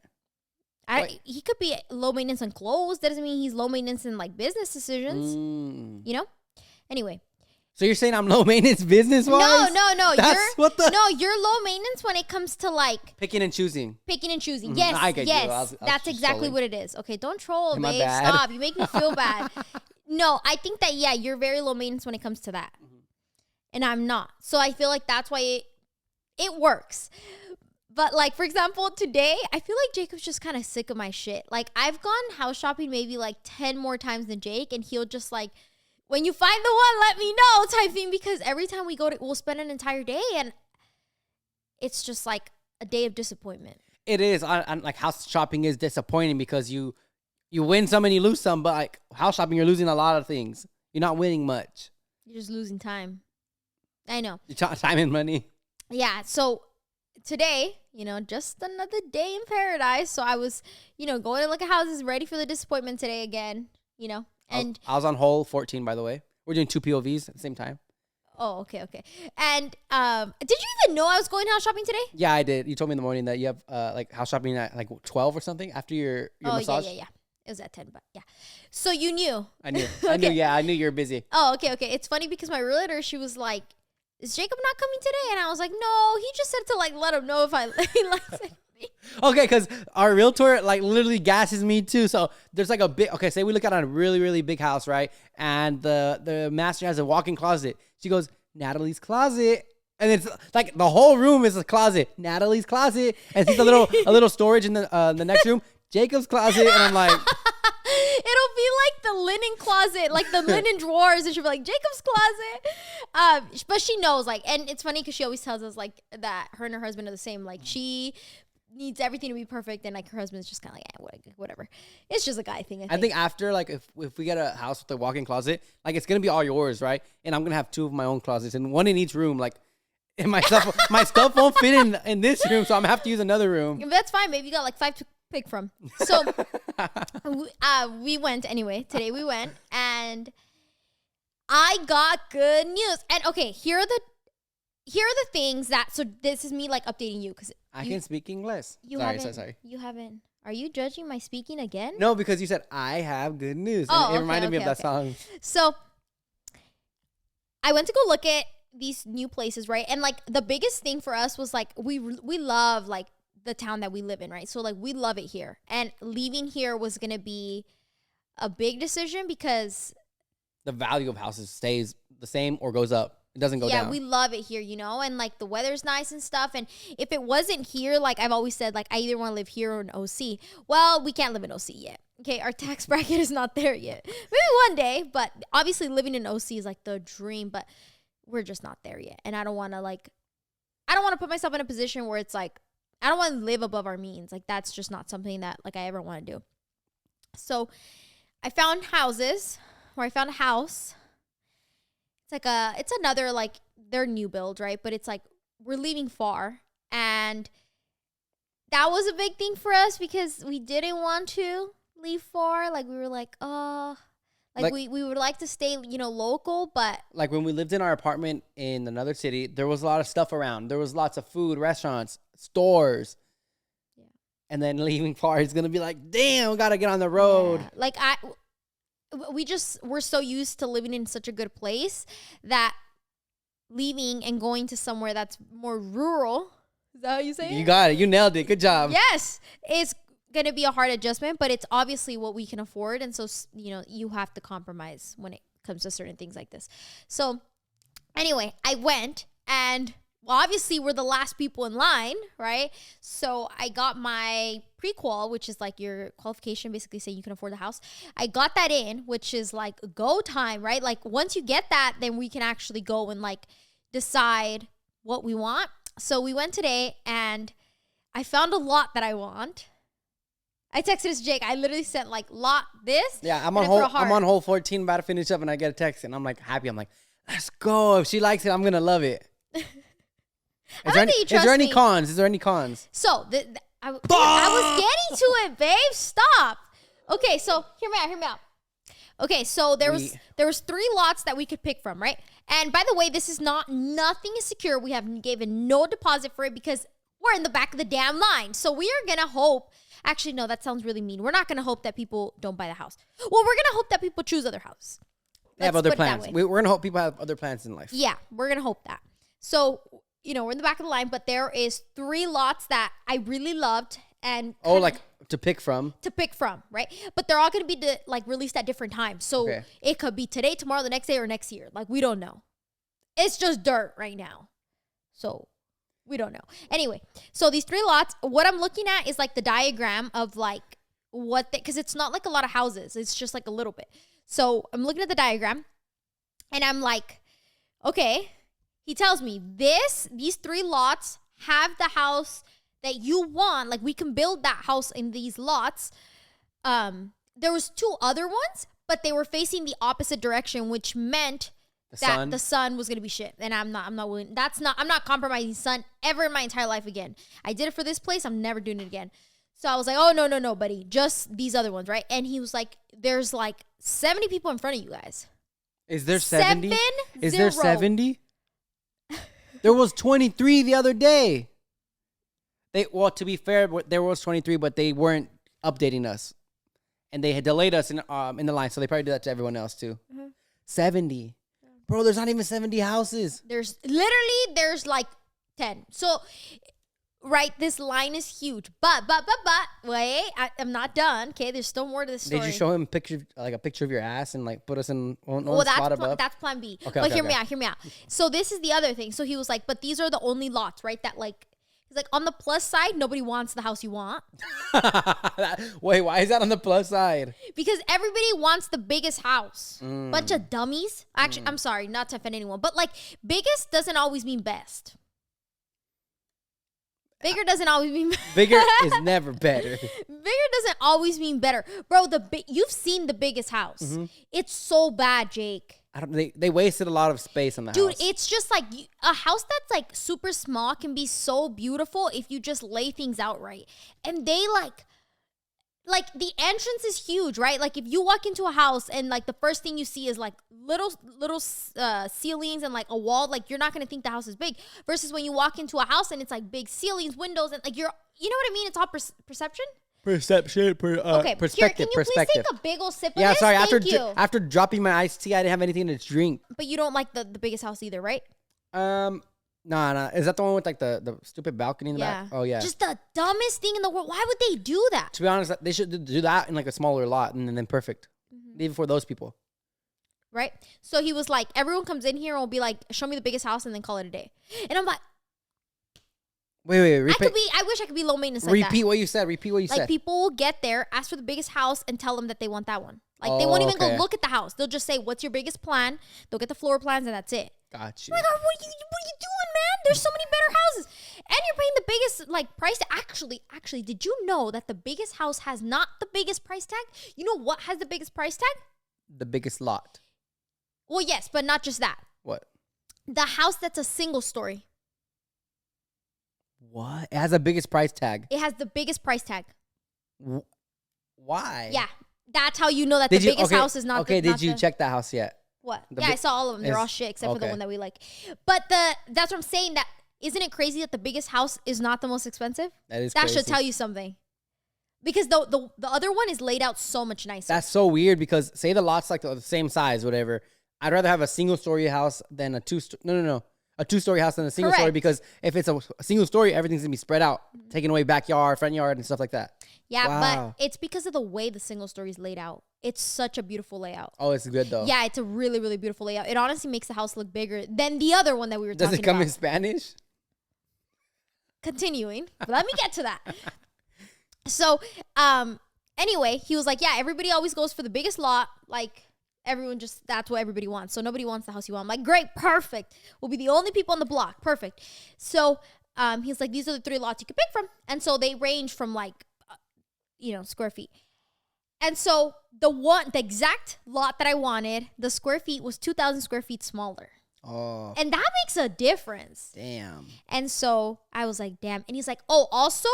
He could be low maintenance on clothes. That doesn't mean he's low maintenance in like business decisions. You know. Anyway.
So you're saying I'm low maintenance business wise?
No. You're low maintenance when it comes to like
picking and choosing.
Yes,
I get you. I was
that's
just
exactly
trolling.
what it is. Okay, don't troll,
Am I
babe.
bad?
Stop. You make me feel bad. No, I think that you're very low maintenance when it comes to that, and I'm not. So I feel like that's why it works. But like for example, today I feel like Jacob's just kind of sick of my shit. Like I've gone house shopping maybe like 10 more times than Jake, and he'll just like, when you find the one, let me know type thing, because every time we'll spend an entire day and it's just like a day of disappointment.
It is. Like house shopping is disappointing because you win some and you lose some, but like house shopping, you're losing a lot of things. You're not winning much.
You're just losing time. I know.
Time and money.
Yeah. So today, just another day in paradise. So I was, going to look at houses, ready for the disappointment today again, And
I was on hole 14, by the way. We're doing 2 POVs at the same time.
Oh, okay. And did you even know I was going house shopping today?
Yeah, I did. You told me in the morning that you have like house shopping at like 12 or something after your massage.
Yeah. It was at 10, but yeah. So you knew.
I knew.
Okay.
I knew you were busy.
Oh, okay. It's funny because my realtor, she was like, "Is Jacob not coming today?" And I was like, "No, he just said to like let him know if I like."
Okay, because our realtor like literally gasses me too. So there's like a big, okay, say we look at a really, really big house, right? And the master has a walk-in closet. She goes, Natalie's closet. And it's like the whole room is a closet. Natalie's closet. And she's a little storage in the next room. Jacob's closet. And I'm like,
it'll be like the linen closet, like the linen drawers, and she'll be like, Jacob's closet. But she knows, like, and it's funny because she always tells us like that her and her husband are the same. Like, she needs everything to be perfect, and like her husband's just kind of like, whatever. It's just a guy thing.
I think after, like, if we get a house with a walk-in closet, like, it's gonna be all yours, right? And I'm gonna have 2 of my own closets and 1 in each room, like. And my stuff won't fit in this room, so I'm gonna have to use another room.
That's fine. Maybe you got like 5 to pick from. So we went anyway. Today we went, and I got good news. And okay, here are the things that. So this is me like updating you because
I can speak English. Sorry.
You haven't. Are you judging my speaking again?
No, because you said I have good news.
Oh,
and it reminded me of that song.
So I went to go look at these new places, right? And like the biggest thing for us was like we love like the town that we live in, right? So like we love it here, and leaving here was gonna be a big decision because
the value of houses stays the same or goes up. It doesn't go down.
Yeah, we love it here, you know, and like the weather's nice and stuff. And if it wasn't here, like I've always said, like I either want to live here or in OC. Well, we can't live in OC yet. Okay, our tax bracket is not there yet. Maybe one day, but obviously living in OC is like the dream, but we're just not there yet. And I don't want to put myself in a position where it's like, I don't want to live above our means. Like that's just not something that like I ever want to do. So I found a house. It's another like they're new build, right? But it's like we're leaving far. And that was a big thing for us because we didn't want to leave far. Like we were like, oh, like we would like to stay, you know, local, but
like when we lived in our apartment in another city, there was a lot of stuff around. There was lots of food, restaurants, stores. Yeah. And then leaving far is gonna be like, damn, we gotta get on the road.
Yeah. Like we're so used to living in such a good place that leaving and going to somewhere that's more rural. Is that how you say it?
You got it. You nailed it. Good job.
Yes. It's going to be a hard adjustment, but it's obviously what we can afford. And so, you know, you have to compromise when it comes to certain things like this. So anyway, I went and well, obviously we're the last people in line, right? So I got my pre-qual, which is like your qualification, basically saying you can afford the house. I got that in, which is like go time, right? Like once you get that, then we can actually go and like decide what we want. So we went today and I found a lot that I want. I texted this to Jake. I literally sent like lot this.
Yeah, I'm on hole 14, about to finish up, and I get a text, and I'm like happy. I'm like, let's go. If she likes it, I'm gonna love it. Is there any cons?
So I was getting to it, babe. Stop. Okay, so hear me out. Okay, so there was 3 lots that we could pick from, right? And by the way, this is nothing is secure. We have given no deposit for it because we're in the back of the damn line. So we are gonna hope. Actually, no, that sounds really mean. We're not gonna hope that people don't buy the house. Well, we're gonna hope that people choose other houses.
They have other plans. We're gonna hope people have other plans in life.
Yeah, we're gonna hope that. So, you know, we're in the back of the line, but there is 3 lots that I really loved and
to pick from,
right? But they're all gonna be released at different times. So It could be today, tomorrow, the next day, or next year. Like we don't know. It's just dirt right now. So we don't know. Anyway, so these 3 lots, what I'm looking at is like the diagram of like because it's not like a lot of houses. It's just like a little bit. So I'm looking at the diagram and I'm like, okay, he tells me these 3 lots have the house that you want. Like we can build that house in these lots. There was 2 other ones, but they were facing the opposite direction, which meant the sun was gonna be shit, and I'm not willing. I'm not compromising sun ever in my entire life again. I did it for this place. I'm never doing it again. So I was like, oh no, buddy, just these other ones, right? And he was like, there's like 70 people in front of you guys.
Is there 70? Is there 70? There was 23 the other day. To be fair, there was 23, but they weren't updating us, and they had delayed us in the line, so they probably did that to everyone else too. Mm-hmm. 70. Bro, there's not even 70 houses.
There's like 10. So right? This line is huge. But, wait, I'm not done. Okay, there's still more to this story.
Did you show him a picture of your ass and like put us in one
Well,
spot above?
that's plan B.
Okay,
but
okay,
hear me out. So this is the other thing. So he was like, but these are the only lots, right? That like, he's like, on the plus side, nobody wants the house you want.
Wait, why is that on the plus side?
Because everybody wants the biggest house. Bunch of dummies. Actually, I'm sorry, not to offend anyone, but like, biggest doesn't always mean best. Bigger doesn't always mean
bigger is never better.
Bigger doesn't always mean better, bro. You've seen the biggest house.
Mm-hmm.
It's so bad, Jake.
They wasted a lot of space on the house.
Dude, it's just like a house that's like super small can be so beautiful if you just lay things out right. And they like the entrance is huge, right? Like if you walk into a house and like the first thing you see is like little ceilings and like a wall, like you're not gonna think the house is big. Versus when you walk into a house and it's like big ceilings, windows, and like you know what I mean? It's all perception.
Perception,
okay,
perspective,
can you please take a big old sip of this?
Sorry.
After
dropping my iced tea, I didn't have anything to drink.
But you don't like the biggest house either, right?
Nah. Is that the one with like the stupid balcony in the back? Oh yeah.
Just the dumbest thing in the world. Why would they do that?
To be honest, they should do that in like a smaller lot and then perfect. Leave it for those people.
Right? So he was like, everyone comes in here and will be like, show me the biggest house and then call it a day. And I'm like,
Wait. Repeat.
I wish I could be low maintenance like
Repeat
that.
what you said. Like
people will get there, ask for the biggest house, and tell them that they want that one. Like they won't even go look at the house. They'll just say, "What's your biggest plan?" They'll get the floor plans, and that's it.
Got you.
Oh my God, what are you doing, man? There's so many better houses, and you're paying the biggest like price. Actually, did you know that the biggest house has not the biggest price tag? You know what has the biggest price tag?
The biggest lot.
Well, yes, but not just that.
What?
The house that's a single story.
What? It has the biggest price tag.
It has the biggest price tag.
Why?
Yeah, that's how you know that the biggest house is not.
Okay, did you check that house yet?
What? I saw all of them. They're all shit except for the one that we like. But that's what I'm saying. That isn't it crazy that the biggest house is not the most expensive?
That
crazy. Should tell you something. Because the other one is laid out so much nicer.
That's so weird because say the lot's like the same size, whatever. I'd rather have a single story house than a a 2-story house than a single story, because if it's a single story, everything's gonna be spread out, taking away backyard, front yard, and stuff like that.
Yeah, wow. But it's because of the way the single story is laid out. It's such a beautiful layout.
Oh, it's good though.
Yeah, it's a really, really beautiful layout. It honestly makes the house look bigger than the other one that we were talking about.
Does it come in Spanish?
Continuing. Let me get to that. So, anyway, he was like, yeah, everybody always goes for the biggest lot. Like, everyone that's what everybody wants. So nobody wants the house you want. I'm like, great, perfect. We'll be the only people on the block. Perfect. So he's like, these are the 3 lots you can pick from. And so they range from like, square feet. And so the exact lot that I wanted, the square feet was 2,000 square feet smaller.
Oh.
And that makes a difference.
Damn.
And so I was like, damn. And he's like, oh, also,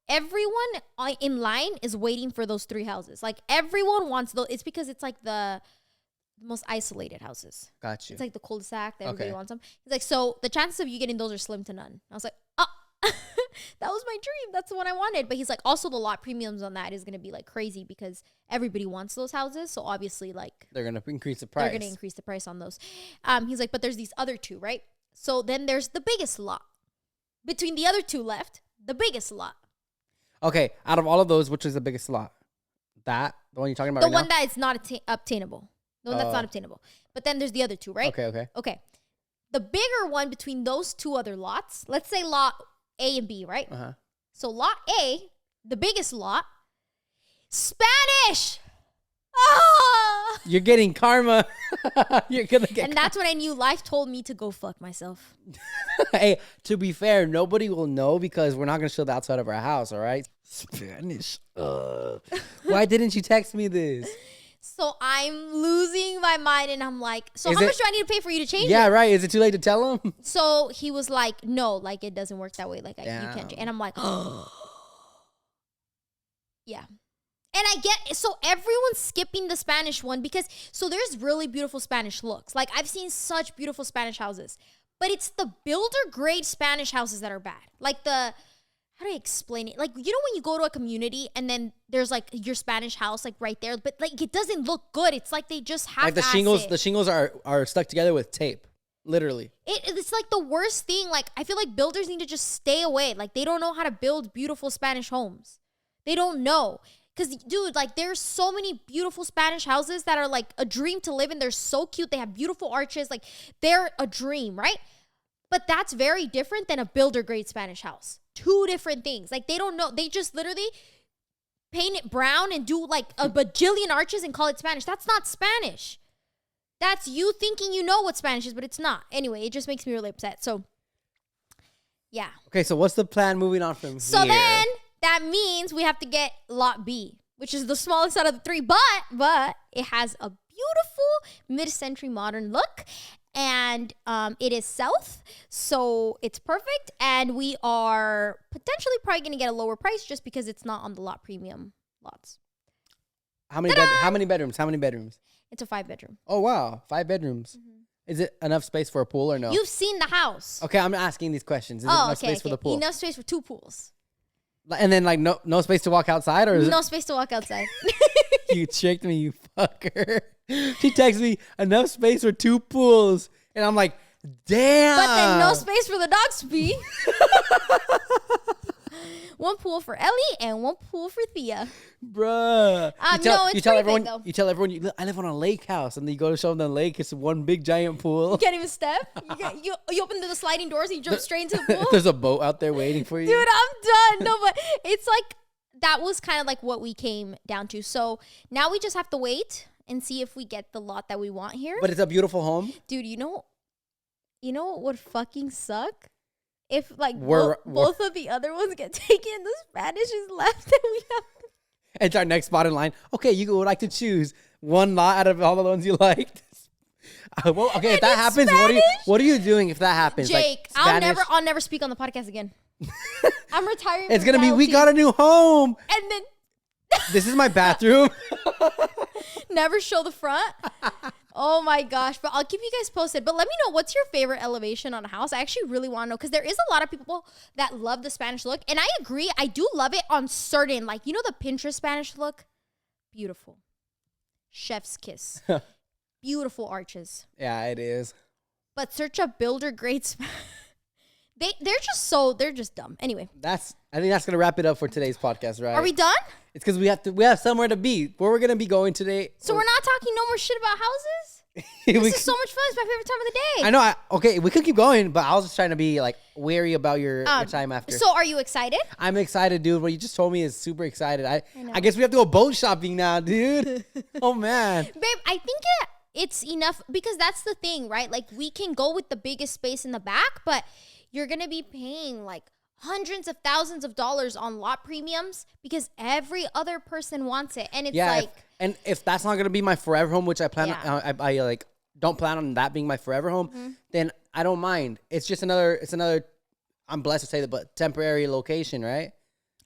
everyone in line is waiting for those 3 houses. Like everyone wants those. It's because it's like the most isolated houses.
Got you.
It's like the cul-de-sac that everybody wants them. He's like, so the chances of you getting those are slim to none. I was like, oh, that was my dream. That's the one I wanted. But he's like, also the lot premiums on that is going to be like crazy because everybody wants those houses. So obviously like
they're going to increase the price.
They're going to increase the price on those. He's like, but there's these other 2, right? So then there's the biggest lot. Between the other 2 left, the biggest lot.
Okay, out of all of those, which is the biggest lot? The one you're talking about
the
right
one
now?
that is not obtainable. The one that's not obtainable. But then there's the other 2, right?
Okay.
The bigger one between those 2 other lots, let's say lot A and B, right?
Uh-huh.
So lot A, the biggest lot, Spanish. Ah!
You're getting karma. You're gonna get.
And that's when I knew life told me to go fuck myself.
Hey, to be fair, nobody will know because we're not gonna show the outside of our house. All right. Spanish. Why didn't you text me this?
So I'm losing my mind, and I'm like, so how much do I need to pay for you to change it?
Yeah, right. Is it too late to tell him?
So he was like, no, like it doesn't work that way. Like you can't change. And I'm like, oh. Yeah. And I get, so everyone's skipping the Spanish one because, so there's really beautiful Spanish looks. Like I've seen such beautiful Spanish houses, but it's the builder grade Spanish houses that are bad. Like how do I explain it? Like, you know when you go to a community and then there's like your Spanish house like right there, but like it doesn't look good. It's like they just have
like the shingles are stuck together with tape. Literally.
It's like the worst thing. Like, I feel like builders need to just stay away. Like, they don't know how to build beautiful Spanish homes. They don't know. Because, dude, like, there's so many beautiful Spanish houses that are, like, a dream to live in. They're so cute. They have beautiful arches. Like, they're a dream, right? But that's very different than a builder-grade Spanish house. Two different things. Like, they don't know. They just literally paint it brown and do, like, a bajillion arches and call it Spanish. That's not Spanish. That's you thinking you know what Spanish is, but it's not. Anyway, it just makes me really upset. So, yeah.
Okay, so what's the plan moving on from
so
here?
Then that means we have to get lot B, which is the smallest out of the three, but it has a beautiful mid-century modern look, and it is south, so it's perfect, and we are potentially probably going to get a lower price just because it's not on the lot premium lots.
How many bedrooms? How many bedrooms?
It's a 5-bedroom.
Oh, wow. 5 bedrooms. Mm-hmm. Is it enough space for a pool or no?
You've seen the house.
Okay, I'm asking these questions. Is it enough space for the pool?
Enough space for 2 pools.
And then, like, no space to walk outside? Or
no space to walk outside.
You tricked me, you fucker. She texted me, enough space for 2 pools. And I'm like, damn.
But then no space for the dogs to pee. 1 pool for Ellie and 1 pool for Thea.
Bruh.
You tell everyone
I live on a lake house, and then you go to show them the lake. It's one big giant pool.
You can't even step. You open the sliding doors and you jump straight into the pool.
There's a boat out there waiting for you.
Dude, I'm done. No, but it's like, that was kind of like what we came down to. So now we just have to wait and see if we get the lot that we want here.
But it's a beautiful home.
Dude, you know what would fucking suck? If, like, both of the other ones get taken, the Spanish is left, and we have...
It's our next spot in line. Okay, you would like to choose one lot out of all the ones you liked. Well, okay, if that happens, what are you doing if that happens?
Jake,
like,
I'll never speak on the podcast again. I'm retiring.
It's going to be, we got a new home.
And then...
This is my bathroom.
Never show the front. Oh my gosh. But I'll keep you guys posted. But let me know, what's your favorite elevation on a house? I actually really want to know, because there is a lot of people that love the Spanish look. And I agree. I do love it on certain, like, you know, the Pinterest Spanish look? Beautiful. Chef's kiss. Beautiful arches.
Yeah, it is.
But search up builder grade Spanish. They're just dumb. Anyway.
I think that's going to wrap it up for today's podcast, right?
Are we done?
It's because we have somewhere to be. Where we're going to be going today.
So we're not talking no more shit about houses? This is so much fun. It's my favorite time of the day.
I know. Okay, we could keep going, but I was just trying to be, like, wary about your time after.
So are you excited?
I'm excited, dude. What you just told me is super excited. I guess we have to go boat shopping now, dude. Oh, man.
Babe, I think it's enough, because that's the thing, right? Like, we can go with the biggest space in the back, but you're going to be paying, like, hundreds of thousands of dollars on lot premiums because every other person wants it. And it's
if that's not going to be my forever home, which I plan on, I like don't plan on that being my forever home, then I don't mind. It's just another, I'm blessed to say that, but temporary location, right?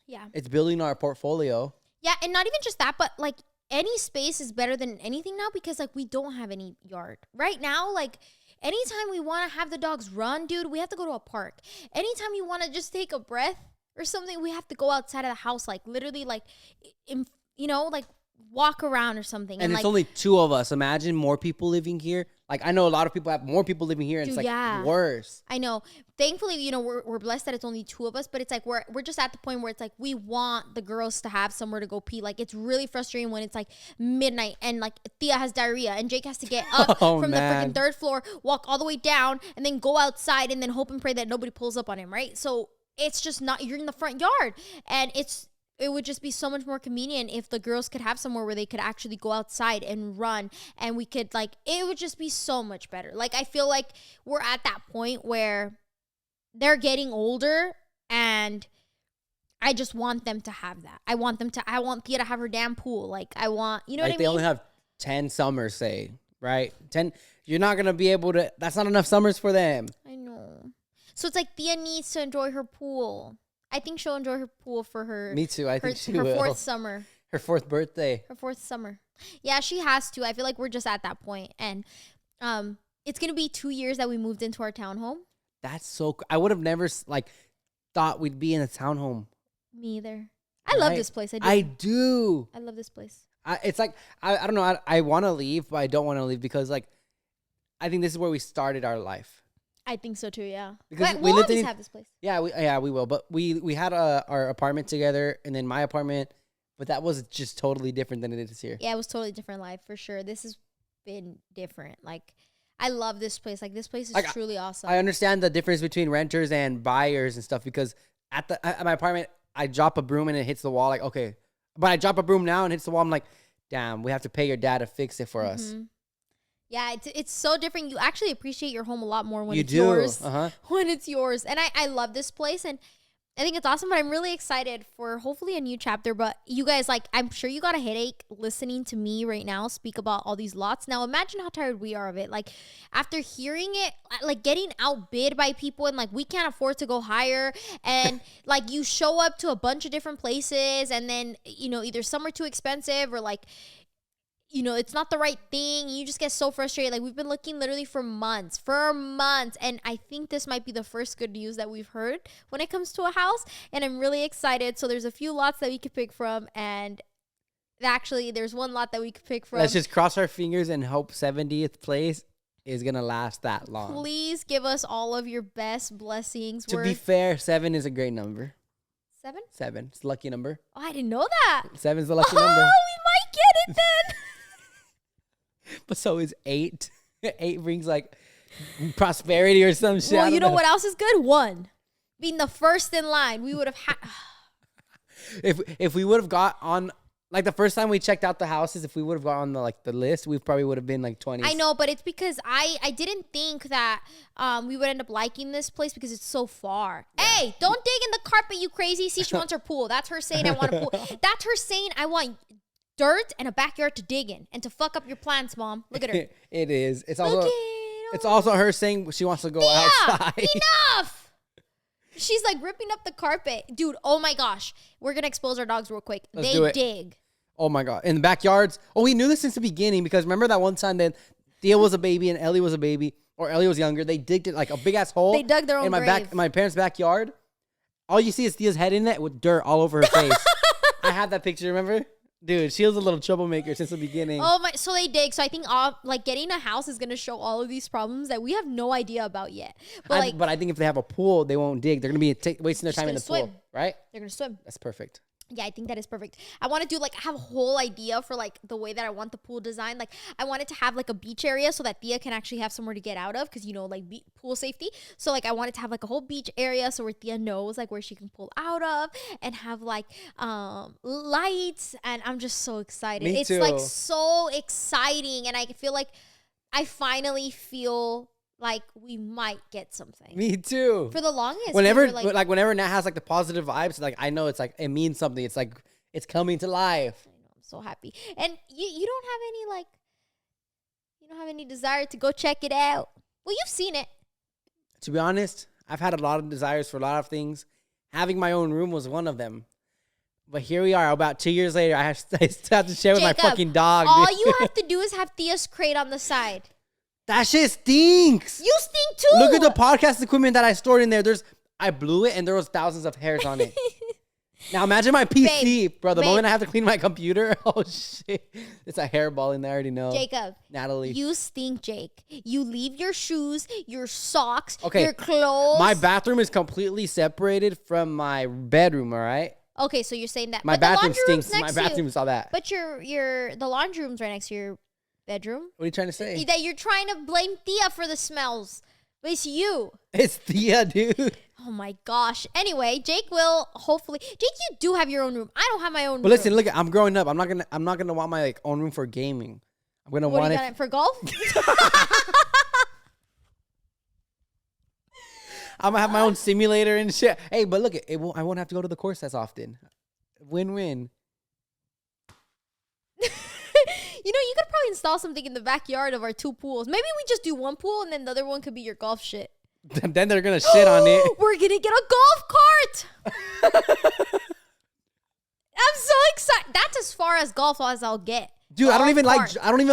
Yeah.
It's building our portfolio.
Yeah. And not even just that, but like, any space is better than anything now, because like, we don't have any yard right now. Like, anytime we want to have the dogs run, dude, we have to go to a park. Anytime you want to just take a breath or something, we have to go outside of the house, like literally, like, like walk around or something.
And it's
like,
only 2 of us. Imagine more people living here. Like, I know a lot of people have more people living here, and
dude,
it's like worse.
I know. Thankfully, we're blessed that it's only 2 of us, but it's like we're just at the point where it's like we want the girls to have somewhere to go pee. Like, it's really frustrating when it's like midnight and like Thea has diarrhea and Jake has to get up from the freaking 3rd floor, walk all the way down, and then go outside and then hope and pray that nobody pulls up on him, right? So it's just not, you're in the front yard, and it would just be so much more convenient if the girls could have somewhere where they could actually go outside and run, and we could, like, it would just be so much better. Like, I feel like we're at that point where they're getting older, and I just want them to have that. I want Thea to have her damn pool. Like, I want, you know what I mean?
They only have 10 summers, say, right? 10, you're not going to be able to, that's not enough summers for them.
I know. So it's like Thea needs to enjoy her pool. I think she'll enjoy her pool for her.
Me too. I think she
will. Her 4th summer.
Her 4th birthday.
Her 4th summer. Yeah, she has to. I feel like we're just at that point. And it's going to be 2 years that we moved into our townhome.
That's so I would have never, like, thought we'd be in a townhome.
Me either. I love this place.
I do.
I love this place.
It's like, I don't know. I want to leave, but I don't want to leave because, like, I think this is where we started our life.
I think so too. Yeah.
Because
But
we
we'll
lived
always
in-
have this place.
Yeah, we will. But we had our apartment together, and then my apartment. But that was just totally different than it is here.
Yeah, it was totally different life for sure. This has been different. Like, I love this place. Like, this place is
Like,
truly awesome.
I understand the difference between renters and buyers and stuff because at my apartment, I drop a broom and it hits the wall. Like, okay, but I drop a broom now and it hits the wall. I'm like, damn, we have to pay your dad to fix it for us.
Yeah, it's so different. You actually appreciate your home a lot more when
You
it's
do.
yours.
Uh-huh.
When it's yours. And I love this place, and I think it's awesome, but I'm really excited for hopefully a new chapter. But you guys, like, I'm sure you got a headache listening to me right now speak about all these lots. Now, imagine how tired we are of it. Like, after hearing it, like, getting outbid by people and, like, we can't afford to go higher. And, like, you show up to a bunch of different places and then, you know, either some are too expensive or, like, you know, it's not the right thing. You just get so frustrated. Like, we've been looking literally for months. And I think this might be the first good news that we've heard when it comes to a house. And I'm really excited. So there's a few lots that we could pick from. And actually, there's one lot that we could pick from.
Let's just cross our fingers and hope 70th place is going to last that long.
Please give us all of your best blessings.
To be fair, 7 is a great number.
7?
7. It's a lucky number.
Oh, I didn't know that.
7 is the lucky
Oh,
number.
we might get it then.
But so is 8. 8 brings like prosperity or some shit.
Well, you know what else is good? 1. Being the first in line. We would have had...
If we would have got on, like the first time we checked out the houses, if we would have got on the list, we probably would have been like 20.
I know, but it's because I didn't think that we would end up liking this place because it's so far. Yeah. Hey, don't dig in the carpet, you crazy. See, she wants her pool. That's her saying I want a pool. That's her saying I want dirt and a backyard to dig in and to fuck up your plants, Mom. Look at her.
It is. It's also her saying she wants to go outside.
Enough. She's like ripping up the carpet. Dude, oh my gosh. We're going to expose our dogs real quick. They dig.
Oh my God. In the backyards. Oh, we knew this since the beginning because remember that one time that Thea was a baby and Ellie was a baby, or Ellie was younger. They digged it like a big ass hole.
They dug their own grave.
In my parents' backyard. All you see is Thea's head in it with dirt all over her face. I have that picture, remember? Dude, she was a little troublemaker since the beginning.
Oh my! So they dig. So I think getting a house is gonna show all of these problems that we have no idea about yet. But
I think if they have a pool, they won't dig. They're gonna be wasting their time in the
swim.
pool, right?
They're gonna swim.
That's perfect.
Yeah, I think that is perfect. I want to do I have a whole idea for the way that I want the pool design. Like I want it to have a beach area so that Thea can actually have somewhere to get out of because pool safety. So I want it to have a whole beach area so where Thea knows where she can pull out of and have lights. And I'm just so excited.
Me
it's
too.
So exciting, and I feel like I finally feel like we might get something.
Me too.
For the longest.
Whenever Nat has the positive vibes, I know it's it means something. It's it's coming to life.
I know, I'm so happy. And you don't have any desire to go check it out. Well, you've seen it.
To be honest, I've had a lot of desires for a lot of things. Having my own room was one of them. But here we are, about 2 years later. I still have to share with my fucking dog.
All you have to do is have Thea's crate on the side.
That shit stinks.
You stink too.
Look at the podcast equipment that I stored in there. I blew it and there was thousands of hairs on it. Now imagine my PC, bro. The moment I have to clean my computer, oh shit. It's a hairball in there, I already know.
Jacob.
Natalie.
You stink, Jake. You leave your shoes, your socks,
okay.
your clothes.
My bathroom is completely separated from my bedroom, all right?
Okay, so you're saying that.
My bathroom stinks. My bathroom is all that.
But the laundry room's right next to your bedroom.
What are you trying to say?
That you're trying to blame Thea for the smells. But it's you.
It's Thea, dude.
Oh my gosh. Anyway, Jake will hopefully. Jake, you do have your own room. I don't have my own room.
But listen, look, I'm growing up. I'm not gonna want my own room for gaming. I'm gonna want it
for golf.
I'm gonna have my own simulator and shit. Hey, but look, I won't have to go to the course as often. Win-win.
You could probably install something in the backyard of our 2 pools. Maybe we just do one pool and then the other one could be your golf shit.
Then they're gonna shit on it.
We're gonna get a golf cart. I'm so excited. That's as far as golf as I'll get.
Dude, I don't even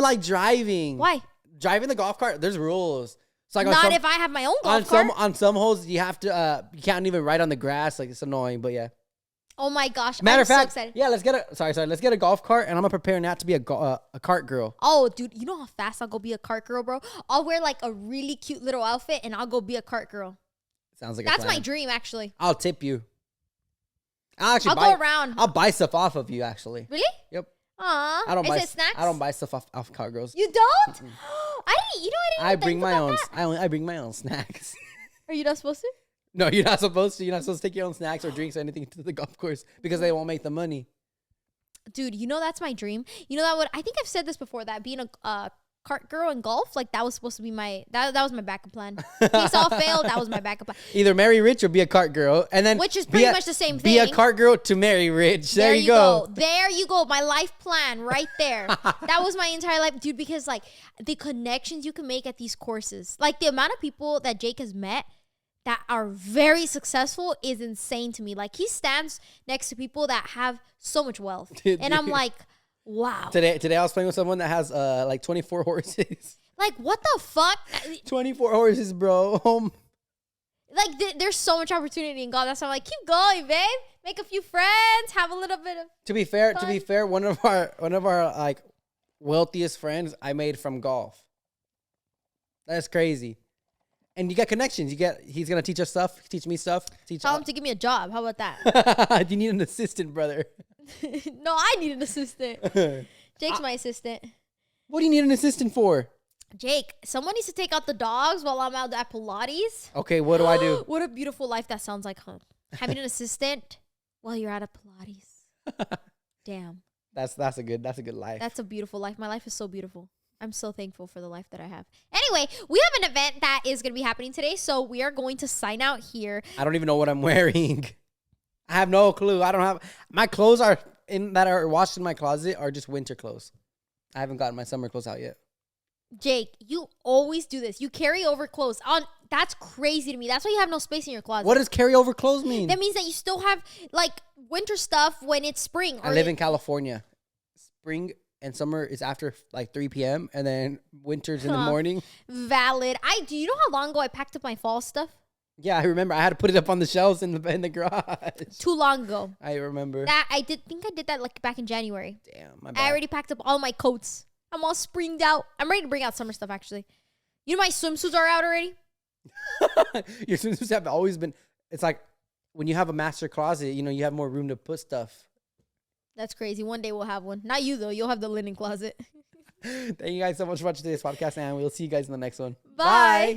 like driving.
Why?
Driving the golf cart, there's rules. It's
not if I have my own golf cart.
On some holes, you have to. You can't even ride on the grass. It's annoying, but yeah.
Oh my gosh.
Matter
I'm
of fact,
so excited.
yeah, let's get a golf cart, and I'm gonna prepare Nat to be a cart girl.
Oh, dude, you know how fast I'll go be a cart girl, bro? I'll wear like a really cute little outfit and I'll go be a cart girl.
Sounds like
That's
a plan.
my dream, actually.
I'll tip you. I'll
go around.
I'll buy stuff off of you, actually.
Really?
Yep.
Aw.
I don't buy
Is it snacks?
I don't buy stuff off cart girls.
You don't? I didn't. You know I
I
didn't.
bring my own.
That.
I bring my own snacks.
Are you not supposed to?
No, you're not supposed to. You're not supposed to take your own snacks or drinks or anything to the golf course because they won't make the money.
Dude, you know that's my dream. You know that would. I think I've said this before. That being a cart girl in golf, like that was supposed to be my that was my backup plan. Case all failed. That was my backup plan.
Either marry rich or be a cart girl, and then
Which is pretty much the same
Be a
thing.
cart girl to marry rich. There you go.
There you go. My life plan right there. That was my entire life, dude. Because like the connections you can make at these courses, like the amount of people that Jake has met that are very successful is insane to me. Like he stands next to people that have so much wealth, and I'm like, wow.
Today I was playing with someone that has like 24 horses.
Like what the fuck?
24 horses, bro.
Like there's so much opportunity in golf. That's why I'm like, keep going, babe. Make a few friends. Have a little bit of.
To be fair, one of our like wealthiest friends I made from golf. That's crazy. And you get connections. He's gonna teach us stuff. Teach me stuff.
Tell him to give me a job. How about that?
You need an assistant, brother.
No, I need an assistant. Jake's my assistant.
What do you need an assistant for?
Jake, someone needs to take out the dogs while I'm out at Pilates.
Okay, what do I do?
What a beautiful life that sounds like, huh? Having an assistant while you're out at Pilates. Damn.
That's a good life.
That's a beautiful life. My life is so beautiful. I'm so thankful for the life that I have. Anyway, we have an event that is going to be happening today, so we are going to sign out here.
I don't even know what I'm wearing. I have no clue. I don't have my clothes are washed in my closet are just winter clothes. I haven't gotten my summer clothes out yet.
Jake, you always do this. You carry over clothes on. That's crazy to me. That's why you have no space in your closet.
What does carryover clothes mean?
That means that you still have like winter stuff when it's spring.
I live in California. Spring and summer is after like 3 p.m. and then winter's in the morning.
Valid. Do you know how long ago I packed up my fall stuff?
Yeah, I remember. I had to put it up on the shelves in the garage.
Too long ago.
I remember.
That I think I did that like back in January.
Damn, my bad.
I already packed up all my coats. I'm all springed out. I'm ready to bring out summer stuff actually. You know my swimsuits are out already?
Your swimsuits have always been. It's like when you have a master closet, you have more room to put stuff.
That's crazy. One day we'll have one. Not you though. You'll have the linen closet.
Thank you guys so much for watching today's podcast, and we'll see you guys in the next one.
Bye.